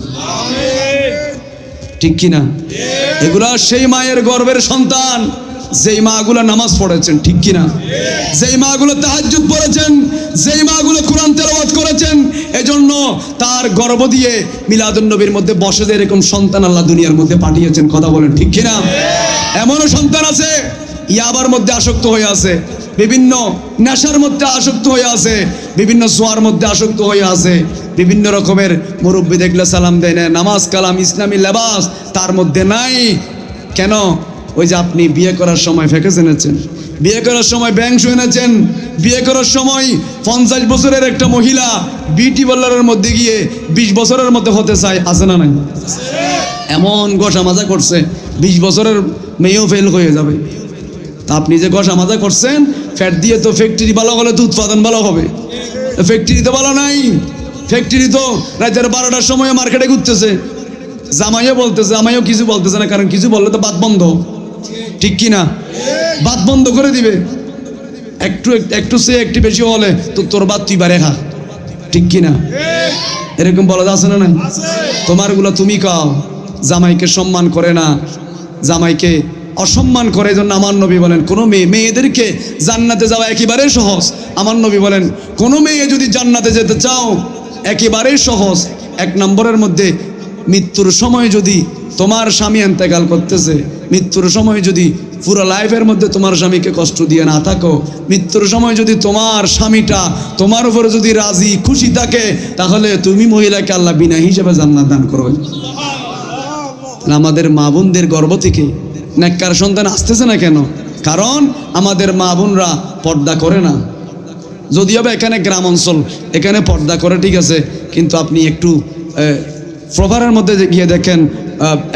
ঠিক কিনা? এগুলা সেই মায়ের গর্ভের সন্তান যেই মাগুলো নামাজ পড়েছেন। ঠিক কিনা? যেই মাগুলো তাহাজ্জুদ পড়েছেন, যেই মাগুলো কোরআন তেলাওয়াত করেছেন, এজন্য তার গর্ভ দিয়ে মিলাদুন নবীর মধ্যে বসে এরকম সন্তান আল্লাহ দুনিয়ার মধ্যে পাঠিয়েছেন। কথা বলেন ঠিক কিনা? এমনও সন্তান আছে ইয়াবার মধ্যে আসক্ত হয়ে আছে, বিভিন্ন নেশার মধ্যে আসক্ত হয়ে আছে, বিভিন্ন জোয়ার মধ্যে আসক্ত হয়ে আছে, বিভিন্ন রকমের মুরব্বী দেখলে সালাম দেয় না, নামাজ কালাম ইসলামী লেবাস তার মধ্যে নাই। কেন? ওই যে আপনি বিয়ে করার সময় ফেঁকেছে এনেছেন, বিয়ে করার সময় ব্যাংক এনেছেন, বিয়ে করার সময় 50 বছরের একটা মহিলা বিউটি পার্লারের মধ্যে গিয়ে 20 বছরের মধ্যে হতে চায়, আছে না নাই? এমন গসা মাজা করছে 20 বছরের মেয়েও ফেল হয়ে যাবে। তা আপনি যে গসা মাজা করছেন, ফ্যাট দিয়ে তো ফ্যাক্টরি ভালো হলে তো উৎপাদন ভালো হবে, ফ্যাক্টরি তো ভালো নাই। ফ্যাক্টরি তো রাতের 12টার সময় মার্কেটে ঘুরতেছে, জামাইও বলতেছে, জামাইও কিছু বলতেছে না, কারণ কিছু বললে তো বাদ বন্ধ। ঠিক কিনা? বাদ বন্ধ করে দিবে। একটু সে একটু বেশি হলে তো তোর বাদ তুই বারে খা। ঠিক কিনা? এরকম বলা যাচ্ছে না? নাই? তোমার গুলা তুমি খাও। জামাইকে সম্মান করে না, জামাইকে অসম্মান করে। জন্য আমার নবী বলেন কোন মেয়েদেরকে জান্নাতে যাওয়া একেবারেই সহজ। আমার নবী বলেন কোন মেয়ে যদি জান্নাতে যেতে চাও একেবারেই সহজ। 1 নম্বরের মধ্যে মৃত্যুর সময় যদি তোমার স্বামী ইন্তেকাল করতেছে, মৃত্যুর সময় যদি পুরো লাইফের মধ্যে তোমার স্বামীকে কষ্ট দিয়ে না থাকো, মৃত্যুর সময় যদি তোমার স্বামীটা তোমার উপরে যদি রাজি খুশি থাকে, তাহলে তুমি মহিলাকে আল্লাহ বিনা হিসেবে জান্নাত দান করবে। আমাদের মা বোনদের গর্ভ থেকে নেককার সন্তান আসতেছে না কেন? কারণ আমাদের মা বোনরা পর্দা করে না। যদিও বা এখানে গ্রাম অঞ্চল, এখানে পর্দা করে ঠিক আছে, কিন্তু আপনি একটু প্রভারের মধ্যে গিয়ে দেখেন,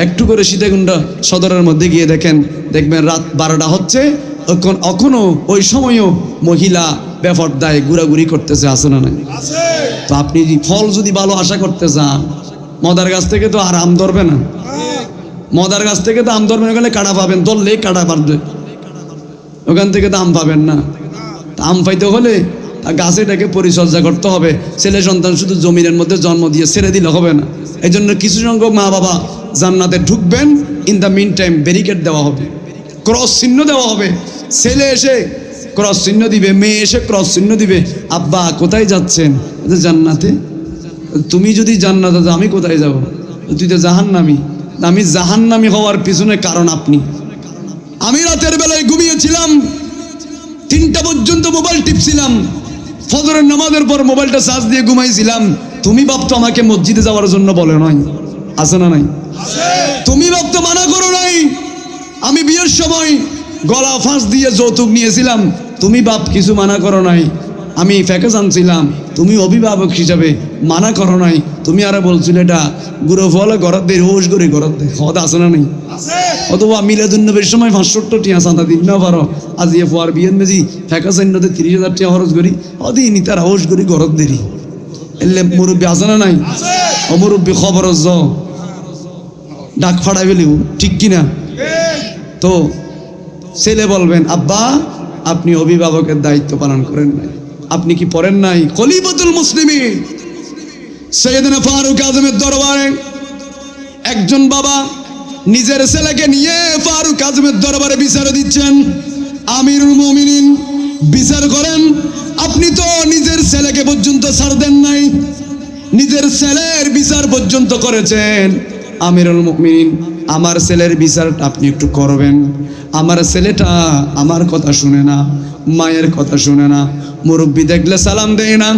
একটু করে সীতাকুণ্ড সদরের মধ্যে গিয়ে দেখেন, দেখবেন রাত 12টা হচ্ছে, এখনো ওই সময়ও মহিলা বেপর্দায় ঘোরাঘুরি করতেছে, আছে না নাই? তো আপনি ফল যদি ভালো আশা করতে চান, মদার গাছ থেকে তো আর আম ধরবে না। মদার গাছ থেকে তো আম ধরবে না, গেলে কাটা পাবেন, ধরলেই কাটা পারবে, ওখান থেকে তো আম পাবেন না। আম পাইতে হলে গাছেটাকে পরিচর্যা করতে হবে। ছেলে সন্তান শুধু জমিনের মধ্যে জন্ম দিয়ে ছেড়ে দিলে হবে না। এই জন্য কিছু সংখ্যক মা বাবা জান্নাতে ঢুকবেন, in the meantime barricade দেওয়া হবে, ক্রস চিহ্ন দেওয়া হবে। ছেলে এসে ক্রস চিহ্ন দিবে, মেয়ে এসে ক্রস চিহ্ন দিবে, আব্বা কোথায় যাচ্ছেন? জান্নাতে। তুমি যদি জান্নাতে যাও আমি কোথায় যাব? তুই তো জাহান্নামী। আমি জাহান্নামী হওয়ার পিছনে কারণ আপনি। আমি রাতের বেলায় ঘুমিয়েছিলাম, 3টা পর্যন্ত মোবাইল টিপছিলাম, ফজরের নামাজের পর মোবাইলটা চার্জ দিয়ে ঘুমাইছিলাম। তুমি ভাবতো আমাকে মসজিদে যাওয়ার জন্য বলে নয়, আছে না নাই? তুমি ভাবতো মানা করো নাই। আমি বিয়ের সময় গলা ফাঁস দিয়ে যৌতুক নিয়েছিলাম, তুমি বাপ কিছু মানা করো নাই। আমি প্যাকেজ আনছিলাম, তুমি অভিভাবক হিসাবে মানা করো নাই। তুমি আরে বলছিল এটা গুঁড়ো ফলে ঘরত দে, রোজ করে ঘরত দে, হদ আছে না নাই? অথবা মিলাদুন্নবীর সময় 570 টিয়া চাঁদা দিন না পারো, আজ ইয়ে পর বিয়ের মেজি প্যাকেজ আন্নতে 30,000 টিয়া খরচ করি, অদি নি তারা হোস করি ঘরত দেরি। এলে মুরব্বী আছে না নাই? অমুরব্বী খবর ডাক ফাড়াই ফেলিও, ঠিক কিনা? তো ছেলে বলবেন, আব্বা আপনি অভিভাবকের দায়িত্ব পালন করেন নাই, আপনি কি পড়েন নাই? খলিফাতুল মুসলিমিন সৈয়দনা ফারুক আজমের দরবারে একজন বাবা নিজের ছেলেকে নিয়ে ফারুক আজমের দরবারে বিচার দিচ্ছেন। আমিরুল মুমিনিন বিচার করেন, আপনি তো নিজের ছেলেকে পর্যন্ত ছাড় দেন নাই, নিজের ছেলের বিচার পর্যন্ত করেছেন। আমিরুল মুমিনিন, আমার ছেলের বিচারটা আপনি একটু করবেন। আমার ছেলেটা আমার কথা শুনে না, মায়ের কথা শুনে না, মুরব্বী দেখলে সালাম দেয় না,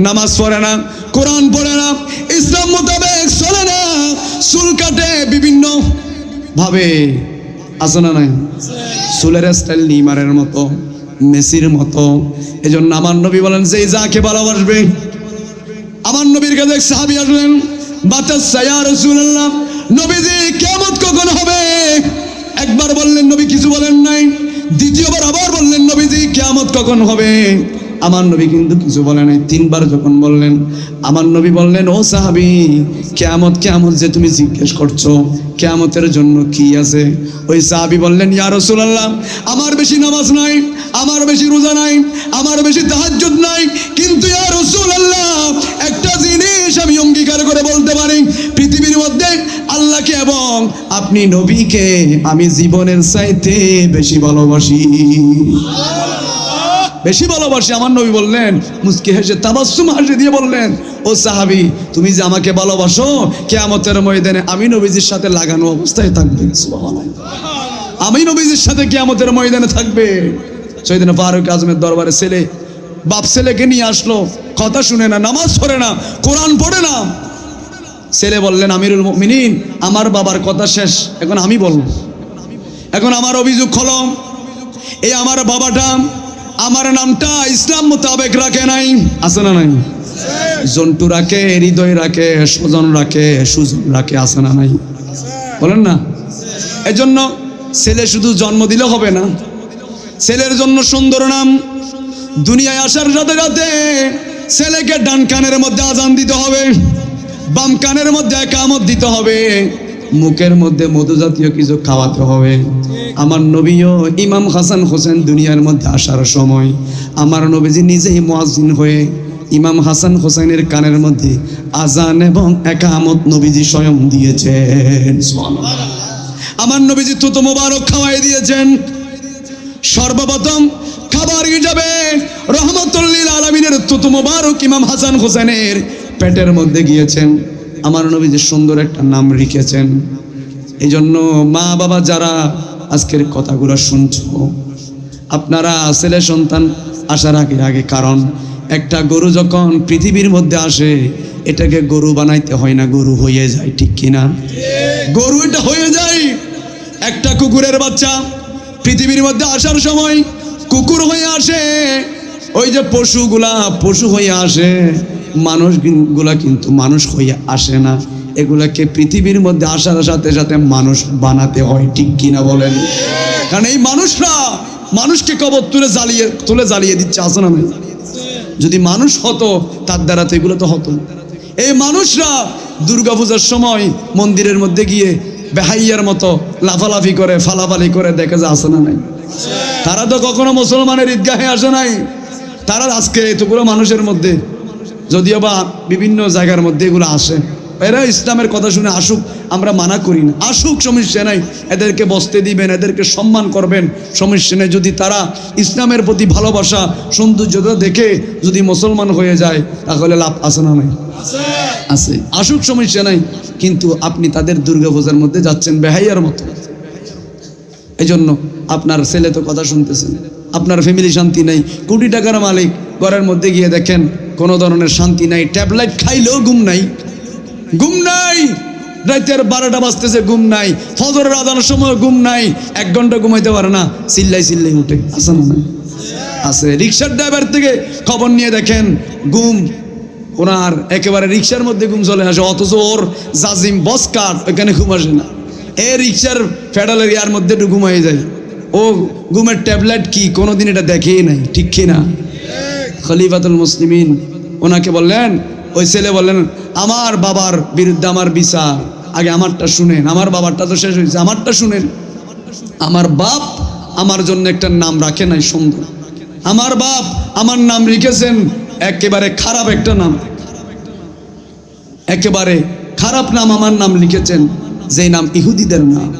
নামাজ পড়ে না, কোরআন পড়ে না, ইসলাম মোতাবেক চলে না, চুল কাটে বিভিন্ন ভাবে, আছে না নাই? চুলের স্টাইল নিমারের মতো, মেসির মতো। এজন্য আমার নবী বলেন যে যাকে ভালোবাসবে, আমার নবীর কাছে এক সাহাবী আসলেন, বাতাসা ইয়া রাসূলুল্লাহ, নবীজি কিয়ামত কখন হবে? একবার বললেন, নবী কিছু বলেন নাই। দ্বিতীয়বার আবার বললেন, নবীজি কিয়ামত কখন হবে? আমার নবী কিন্তু কিছু বলে নাই। 3বার যখন বললেন, আমার নবী বললেন, ও সাহাবী, কিয়ামত কিয়ামত যে তুমি জিজ্ঞেস করছো, কিয়ামতের জন্য কি আছে? ওই সাহাবী বললেন, ইয়া রাসূলুল্লাহ, আমার বেশি নামাজ নাই, আমার বেশি রোজা নাই, আমার বেশি তাহাজ্জুদ নাই, কিন্তু ইয়া রাসূলুল্লাহ একটা জিনিস আমি অঙ্গীকার করে বলতে পারি, পৃথিবীর মধ্যে আল্লাহকে এবং আপনি নবীকে আমি জীবনের চাইতে বেশি ভালোবাসি, বেশি ভালোবাসি। আমার নবী বললেন, মুস্কি হেসে তাবাসসুম হাসি দিয়ে বললেন, ও সাহাবী, তুমি যে আমাকে ভালোবাসো, কিয়ামতের ময়দানে আমি নবীজির সাথে লাগানো অবস্থায় থাকবে। সুবহানাল্লাহ, আমি নবীজির সাথে কিয়ামতের ময়দানে থাকবে। সৈয়দনা ফারুক আজমের দরবারে ছেলে, বাপ ছেলেকে নিয়ে আসলো, কথা শুনে না, নামাজ পড়ে না, কোরআন পড়ে না। ছেলে বললেন, আমিরুল মুমিনিন, আমার বাবার কথা শেষ, এখন আমি বলবো। এখন আমার অভিযোগ হলো, এই আমার বাবাটা আমার নামটা ইসলাম মোতাবেক রাখে নাই, আছে না নাই? জন্টু রাখে, হৃদয় রাখে, স্বজন রাখে, সুজন রাখে, আছে না নাই? বলেন না। এজন্য ছেলে শুধু জন্ম দিলে হবে না, ছেলের জন্য সুন্দর নাম। দুনিয়ায় আসার সাথে সাথে ছেলেকে ডান কানের মধ্যে আজান দিতে হবে, বাম কানের মধ্যে ইকামত দিতে হবে, মুখের মধ্যে মধু জাতীয় কিছু খাওয়াতে হবে। আমার নবীও ইমাম হাসান হোসেন দুনিয়ার মধ্যে আসার সময় আমার নবীজি নিজেই মুয়াজ্জিন হয়ে ইমাম হাসান হোসেনের কানের মধ্যে আজান এবং ইকামত নবীজি স্বয়ং দিয়েছেন। সুবহানাল্লাহ। আমার নবীজি তুতো মোবারক খাওয়াই দিয়েছেন। সর্বপ্রথম খাবার হিসাবে রহমাতুল লিল আলামিনের তুতো মোবারক ইমাম হাসান হোসেনের পেটের মধ্যে গিয়েছেন। আমার নবীজি সুন্দর একটা নাম রেখেছেন। এই জন্য মা বাবা যারা আজকের কথাগুলো শুনছো, আপনারা ছেলে সন্তান আসার আগে আগে, কারণ একটা গরু যখন পৃথিবীর মধ্যে আসে এটাকে গরু বানাইতে হয় না, গরু হয়ে যায়, ঠিক কিনা? গরু এটা হয়ে যায়। একটা কুকুরের বাচ্চা পৃথিবীর মধ্যে আসার সময় কুকুর হয়ে আসে। ওই যে পশুগুলা পশু হয়ে আসে, মানুষগুলা কিন্তু মানুষ হয়ে আসে না। এগুলাকে পৃথিবীর মধ্যে আসার সাথে সাথে মানুষ বানাতে হয়, ঠিক কিনা বলেন? কারণ এই মানুষরা মানুষকে কবর তুলে জ্বালিয়ে দিচ্ছে, আছে না? যদি মানুষ হতো তার দ্বারা তো এগুলো তো হতো। এই মানুষরা দুর্গাপূজার সময় মন্দিরের মধ্যে গিয়ে বেহাইয়ার মতো লাফালাফি করে, ফালাফালি করে, দেখে যে আছে না নাই? তারা তো কখনো মুসলমানের ঈদগাহে আসে নাই। তারা আজকে এতগুলো মানুষের মধ্যে, যদিও বা বিভিন্ন জায়গার মধ্যে এগুলো আসে, এরা ইসলামের কথা শুনে আসুক, আমরা মানা করি না, আসুক, সমস্যা নাই, এদেরকে বসতে দিবেন, এদেরকে সম্মান করবেন, সমস্যা নেই। যদি তারা ইসলামের প্রতি ভালোবাসা সৌন্দর্যতা দেখে যদি মুসলমান হয়ে যায় তাহলে লাভ আছে না নাই? আছে, আসুক, সমস্যা নাই। কিন্তু আপনি তাদের দুর্গাপূজার মধ্যে যাচ্ছেন বেহাইয়ার মতো। এই জন্য আপনার ছেলে তো কথা শুনতেছেন, আপনার ফ্যামিলি শান্তি নাই, কোটি টাকার মালিক, ঘরের মধ্যে গিয়ে দেখেন কোনো ধরনের শান্তি নাই, ট্যাবলেট খাইলেও ঘুম নাই, ঘুম নাই, রাতের 12টা বাজতেছে ঘুম নাই, ফজরের আজানের সময় ঘুম নাই, 1 ঘন্টা ঘুমাইতে পারে না, চিল্লাই চিল্লাই উঠে। আছে না? আছে। রিক্সার ড্রাইভার থেকে খবর নিয়ে দেখেন ঘুম ওনার একেবারে রিক্সার মধ্যে ঘুম চলে আসে, অথচ ওর জাজিম বস কার এখানে ঘুম আসে না, এ রিক্সার ফেডালের ইয়ার মধ্যে একটু ঘুমাই যায়। ও ঘুমের ট্যাবলেট কি কোনোদিন এটা দেখেই নাই, ঠিক কিনা? খলিফাতুল মুসলিমিন ওনাকে বললেন, ওই ছেলে বললেন, আমার বাবার বিরুদ্ধে আমার বিচার, আগে আমারটা শুনেন, আমার বাবারটা তো শেষ হয়েছে, আমারটা শুনেন। আমার বাপ আমার জন্য একটা নাম রাখে নাই সুন্দর, আমার বাপ আমার নাম লিখেছেন একেবারে খারাপ একটা নাম, একেবারে খারাপ নাম আমার নাম লিখেছেন, যেই নাম ইহুদিদের নাম,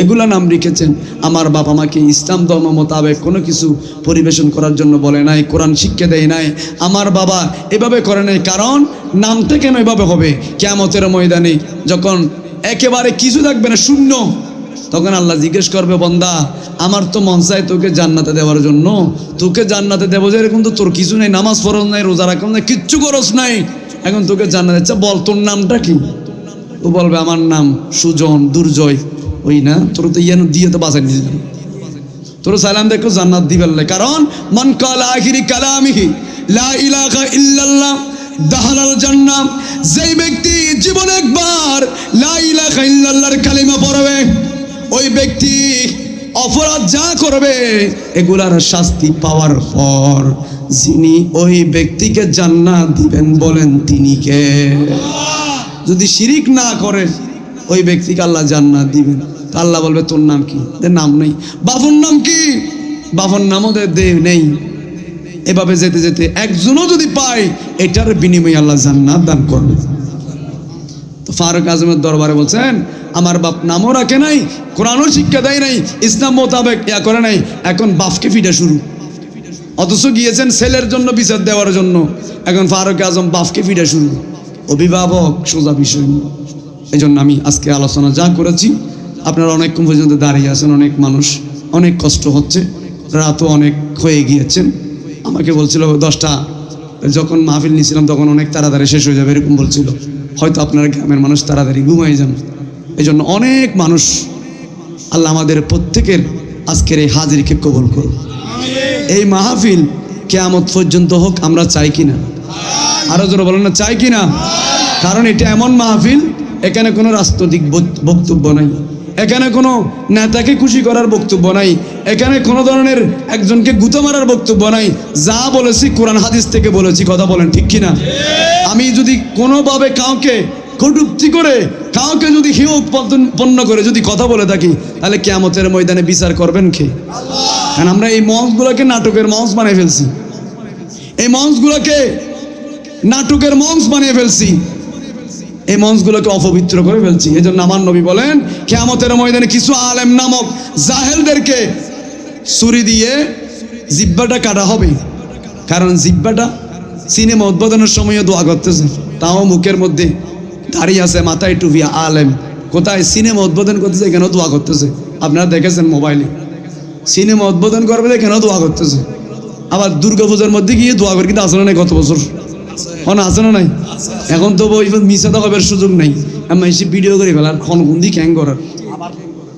এগুলা নাম লিখেছেন। আমার বাপ আমাকে ইসলাম ধর্ম মোতাবেক কোনো কিছু পরিবেশন করার জন্য বলে নাই, কোরআন শিক্ষা দেয় নাই, আমার বাবা এভাবে করে নাই। কারণ নামটা কেন এভাবে হবে? কিয়ামতের ময়দানে যখন একেবারে কিছু থাকবে না, শূন্য, তখন আল্লাহ জিজ্ঞেস করবে, বান্দা আমার তো মন চায় তোকে জান্নাতে দেওয়ার জন্য, তোকে জান্নাতে দেবো যে, এরকম তো তোর কিছু নেই, নামাজ ফরজ নাই, রোজা রাখল নাই, কিচ্ছু খরচ নাই, এখন তোকে জান্নাত দিচ্ছে, বল তোর নামটা কি? ও বলবে আমার নাম সুজন, দুর্জয়। ওই না, তোর তো ইয়ান দিয়ে তো বাঁচাই দিয়েছিলাম, তোর সালাম দেখো জান্নাত দিবেন। কারণ মান কালা আখিরি কালামিহি লা ইলাহা ইল্লাল্লাহ দাখালাল জান্নাহ, যেই ব্যক্তি জীবনে একবার লা ইলাহা ইল্লাল্লাহর কালিমা পড়বে, ওই ব্যক্তি অপরাধ যা করবে এগুলার শাস্তি পাওয়ার পর যিনি ওই ব্যক্তিকে জান্নাত দিবেন বলেন তিনি কে? যদি শিরিক না করে ওই ব্যক্তিকে আল্লাহ জান্নাত দিবেন। তো আল্লাহ বলবে তোর নাম কি? নাম নেই। বাবুর নাম কি? বাবুর নামও নেই। এভাবে যেতে যেতে একজনও যদি পায়, এটার বিনিময়ে আল্লাহ জান্নাত দান করবে। তো ফারুক আজমের দরবারে বলছেন, আমার বাপ নামও রাখে নাই, কোরআনও শিক্ষা দেয় নাই, ইসলাম মোতাবেক করে নাই, এখন বাপকে ফিটা শুরু। অথচ গিয়েছেন ছেলের জন্য বিচার দেওয়ার জন্য, এখন ফারুক আজম বাপকে ফিটা শুরু। অভিভাবক সোজা বিষয়। এই জন্য আমি আজকে আলোচনা যা করেছি, আপনারা অনেকক্ষণ পর্যন্ত দাঁড়িয়ে আছেন, অনেক মানুষ, অনেক কষ্ট হচ্ছে, রাতও অনেক হয়ে গিয়েছেন। আমাকে বলছিল 10টা, যখন মাহফিল নিয়েছিলাম তখন অনেক তাড়াতাড়ি শেষ হয়ে যাবে এরকম বলছিল, হয়তো আপনারা গ্রামের মানুষ তাড়াতাড়ি ঘুমাই যান। এই জন্য অনেক মানুষ, আল্লাহ আমাদের প্রত্যেকের আজকের এই হাজিরিকে কবুল করুন। এই মাহফিল কিয়ামত পর্যন্ত হোক, আমরা চাই কিনা? আরো জোরে বলেন না, চাই কিনা? কারণ এটা এমন মাহফিল, এখানে কোনো রাজনৈতিক বক্তব্য নাই, এখানে কোনো নেতাকে খুশি করার বক্তব্য নাই, এখানে কোনো ধরনের একজনকে গুঁতো মারার বক্তব্য নাই। যা বলেছি কোরআন হাদিস থেকে বলেছি, কথা বলেন ঠিক কিনা? আমি যদি কোনোভাবে কাউকে কটূক্তি করে, কাউকে যদি হেয় উৎপন্ন করে যদি কথা বলে থাকি, তাহলে কিয়ামতের ময়দানে বিচার করবেন কে? কারণ আমরা এই মঞ্চগুলোকে নাটকের মঞ্চ বানিয়ে ফেলছি, এই মঞ্চগুলোকে নাটকের মঞ্চ বানিয়ে ফেলছি, এই মঞ্চগুলোকে অপবিত্র করে ফেলছি। এই জন্য আমার নবী বলেন, কিয়ামতের ময়দানে কিছু আলেম নামক জাহেলদেরকে ছুরি দিয়ে জিহ্বাটা কাটা হবে। কারণ জিহ্বাটা সিনেমা উদ্বোধনের সময়ও দোয়া করতেছে, তাও মুখের মধ্যে দাঁড়িয়ে আছে, মাথায় টুপি, আলেম। কোথায়? সিনেমা উদ্বোধন করতেছে, এখানেও দোয়া করতেছে। আপনারা দেখেছেন মোবাইলে, সিনেমা উদ্বোধন করবে, এখানেও দোয়া করতেছে। আবার দুর্গাপূজার মধ্যে গিয়ে দোয়া করে, কিন্তু আসলে নাই গত বছর, আছে না নাই? এখন তো মিশা তো কবার সুযোগ নাই, আমি এসে ভিডিও করে ফেলার, ক্ষণগুন্দি ক্যাং করার,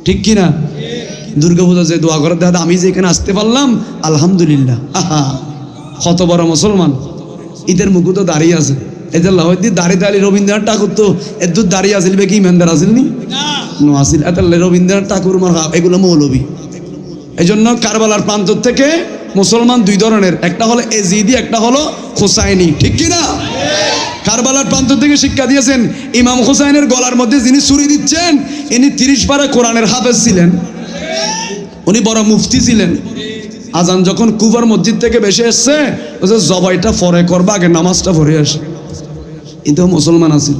ঠিক কিনা? দুর্গাপূজা যে দোয়া করার, দাদা আমি যে এখানে আসতে পারলাম আলহামদুলিল্লাহ, আহা কত বড় মুসলমান। ঈদের মুখ তো দাঁড়িয়ে আছে, এদের লাহদি দাঁড়িয়ে আলী রবীন্দ্রনাথ ঠাকুর তো এত দাঁড়িয়ে আসিল, কি ইমানদার আসিল নি? আসিল এত রবীন্দ্রনাথ ঠাকুর এগুলো মৌলবী। এই জন্য কারবালার প্রান্ত থেকে মুসলমান 2 ধরনের, একটা হলো এজিদি, একটা হলো হোসাইনি, ঠিক কিনা? কারবালার প্রান্ত থেকে শিক্ষা দিয়েছেন, ইমাম হোসাইনের গলার মধ্যে যিনি ছুরি দিচ্ছেন, ইনি 30 পারা কোরআনের হাফেজ ছিলেন, উনি বড় মুফতি ছিলেন। আজান যখন কুফার মসজিদ থেকে বেশি এসছে, জবাইটা পরে করবা, আগে নামাজটা পড়ে আসে। এটাও মুসলমান আছে,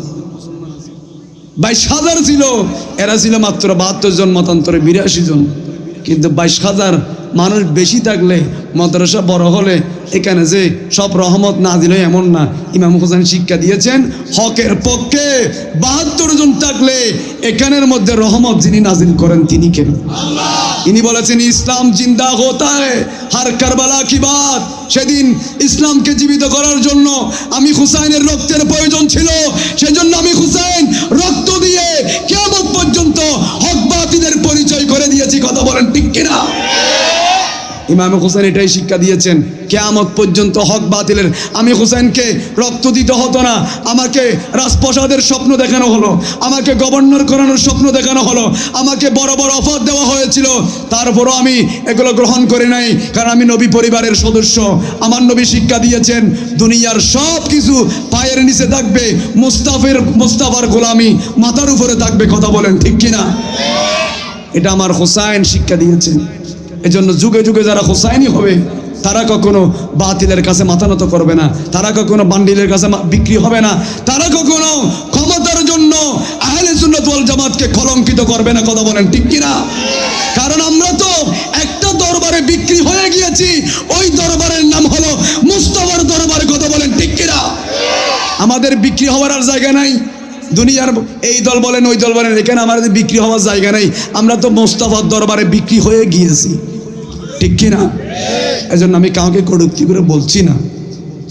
22,000 ছিল, এরা ছিল মাত্র 72 জন, মতান্তরে 82 জন। কিন্তু 22,000 মানুষ বেশি থাকলে, মাদ্রাসা বড় হলে এখানে যে সব রহমত নাজিল হয় এমন না। ইমাম হোসেন শিক্ষা দিয়েছেন হকের পক্ষে 72 জন থাকলে এখানের মধ্যে রহমত যিনি নাজিল করেন তিনি কে? ইনি বলেছেন ইসলাম জিন্দা হতা হ্যায় হার কারবালা কি বাত। সেদিন ইসলামকে জীবিত করার জন্য আমি হুসাইনের রক্তের প্রয়োজন ছিল, সেজন্য আমি হুসাইন রক্ত দিয়ে কিয়ামত পর্যন্ত হক বাতিলের পরিচয় করে দিয়েছি। কথা বলেন ঠিক কিনা? ইমাম হোসেন এটাই শিক্ষা দিয়েছেন, কিয়ামত পর্যন্ত হক বাতিলের। আমি হোসেনকে রক্ত দিতে হতো না, আমাকে রাজপ্রাসাদের স্বপ্ন দেখানো হলো, আমাকে গভর্নর করানোর স্বপ্ন দেখানো হলো, আমাকে বড় বড় অফার দেওয়া হয়েছিল, তারপরও আমি এগুলো গ্রহণ করি নাই, কারণ আমি নবী পরিবারের সদস্য। আমার নবী শিক্ষা দিয়েছেন দুনিয়ার সব কিছু পায়ের নিচে থাকবে, মুস্তাফার গোলামি মাথার উপরে থাকবে। কথা বলেন ঠিক কিনা? এটা আমার হোসাইন শিক্ষা দিয়েছেন। এজন্য যুগে যুগে যারা হোসাইনি হবে তারা কখনো বাতিলের কাছে মাথা নত করবে না, তারা কখনো বান্ডিলের কাছে বিক্রি হবে না, তারা কখনো ক্ষমতার জন্য আহলে সুন্নাত ওয়াল জামাতকে কলঙ্কিত করবে না। কথা বলেন ঠিক কিনা? কারণ আমরা তো একটা দরবারে বিক্রি হয়ে গিয়েছি, ওই দরবারের নাম হলো মুস্তাফার দরবারে। কথা বলেন ঠিক কিনা? আমাদের বিক্রি হওয়ার আর জায়গা নাই। দুনিয়ার এই দল বলেন ওই দল বলেন, এখানে আমাদের বিক্রি হওয়ার জায়গা নেই। আমরা তো মুস্তাফার দরবারে বিক্রি হয়ে গিয়েছি, ঠিক কিনা? এজন্য আমি কাউকে কটূক্তি করে বলছি না,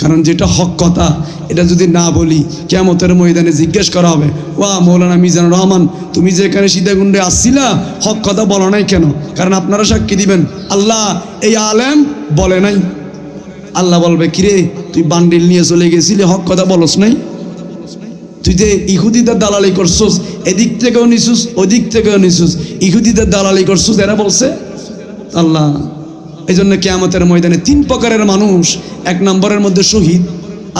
কারণ যেটা হক কথা এটা যদি না বলি কিয়ামতের ময়দানে জিজ্ঞেস করা হবে, ওয়া মৌলানা মিজানুর রহমান তুমি যে এখানে সীতাকুণ্ডে আসছিলা হক কথা বলো নাই কেন? কারণ আপনারা সাক্ষী দিবেন আল্লাহ এই আলেম বলে নাই। আল্লাহ বলবে কিরে তুই বান্ডিল নিয়ে চলে গেছিলি, হক কথা বলস নাই? তুই যে ইহুদিদের দালালি করছস, এদিক থেকেও নিছুস ওদিক থেকেও নিছুস, ইহুদিদের দালালি করছস, এরা বলছে আল্লাহ। এই জন্য কিয়ামতের ময়দানে 3 প্রকারের মানুষ। 1 নম্বরের মধ্যে শহীদ,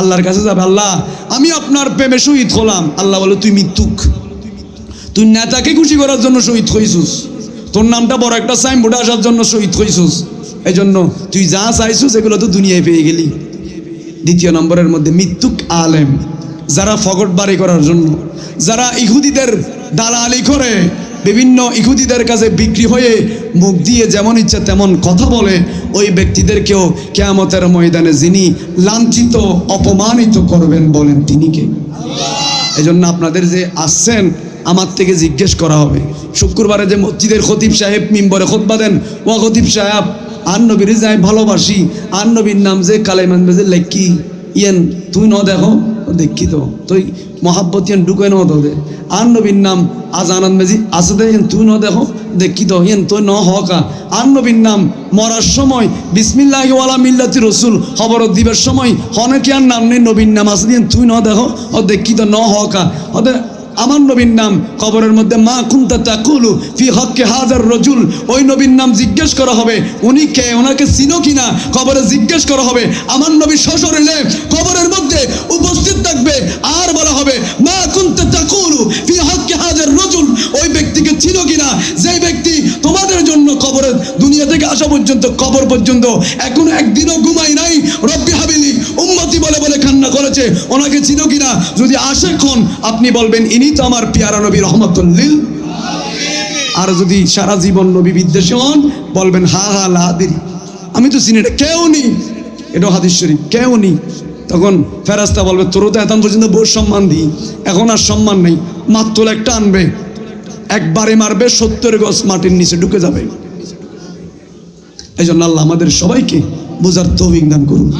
আল্লাহর কাছে যাবে, আল্লাহ আমি আপনার প্রেমে শহীদ হলাম। আল্লাহ বলে তুই মৃত্যুক, তুই নেতাকে খুশি করার জন্য শহীদ হইছুস, তোর নামটা বড় একটা সাইনবোর্ডে আসার জন্য শহীদ হইছুস, এই জন্য তুই যা চাইছুস এগুলো তো দুনিয়ায় পেয়ে গেলি। 2 নম্বরের মধ্যে মৃত্যুক আলেম, যারা ফগট বাড়ি করার জন্য, যারা ইহুদিদের দালালি করে, বিভিন্ন ইহুদিদের কাছে বিক্রি হয়ে মুখ দিয়ে যেমন ইচ্ছা তেমন কথা বলে, ওই ব্যক্তিদেরকেও কিয়ামতের ময়দানে যিনি লাঞ্ছিত অপমানিত করবেন বলেন তিনি কে? এই জন্য আপনাদের যে আসছেন আমার থেকে জিজ্ঞেস করা হবে। শুক্রবারে যে মসজিদের খতিব সাহেব মিম্বরে খুতবা দেন, ও খতিব সাহেব আর নবীর যাই ভালোবাসি, আর নবীর নাম যে কালেমান বেজে লেখি ইয়েন তুই ন দেখো দেখি তো তুই মহাব্বত ইয়ান ঢুকে ন দে, আর নবীর নাম আজ আনন্দ মেজি আছে দে তুই ন দেখো দেখি তো ইয়েন তুই ন হকা, আর নবীর নাম মরার সময় বিসমিল্লাহি ওয়ালা মিল্লাতি রসুল খবর দিবের সময় হনকে আর নাম নেই, নবীর নাম আছে দিন তুই ন দেখো ও দেখি তো ন হকা। ওদের আমার নবীর নাম কবরের মধ্যে মা কুনতা তাকুলু ফি হক্কে হাজার রজুল, ওই নবীর নাম জিজ্ঞেস করা হবে উনি কে, ওনাকে চিনো কিনা, কবরে জিজ্ঞেস করা হবে। আমার নবী শ্বশুরেলে কবরের মধ্যে উপস্থিত থাকবে, আর বলা হবে মা কুনতা তাকুলু ফি হক্কে হাজার রজুল, ওই ব্যক্তিকে চিনো কিনা, যেই ব্যক্তি তোমাদের জন্য কবরে দুনিয়া থেকে আসা পর্যন্ত কবর পর্যন্ত এখনো একদিনও ঘুমাই নাই, রব্বি হাবিলি উম্মতি বলে বলে কান্না করেছে, ওনাকে চিনো কিনা? যদি আসে কোন আপনি বলবেন ইনি তো আমার পিয়ারা নবী রহমাতুল লিল। আর যদি সারা জীবন নবী বিদ্বেষী হন বলবেন হা হা লা আদরি, আমি তো চিনি এটা কেউ নেই, এটা হাদিস শরীফ কেউ নেই। তখন ফেরেশতা বলবে তোরও তো এখন পর্যন্ত বহু সম্মান দিই, এখন আর সম্মান নেই, মাত্র একটা আনবে একবারে মারবে 70 গজ মাটির নিচে ঢুকে যাবে। এই জন্য আল্লাহ আমাদের সবাইকে বোঝার তৌফিক দান করুন।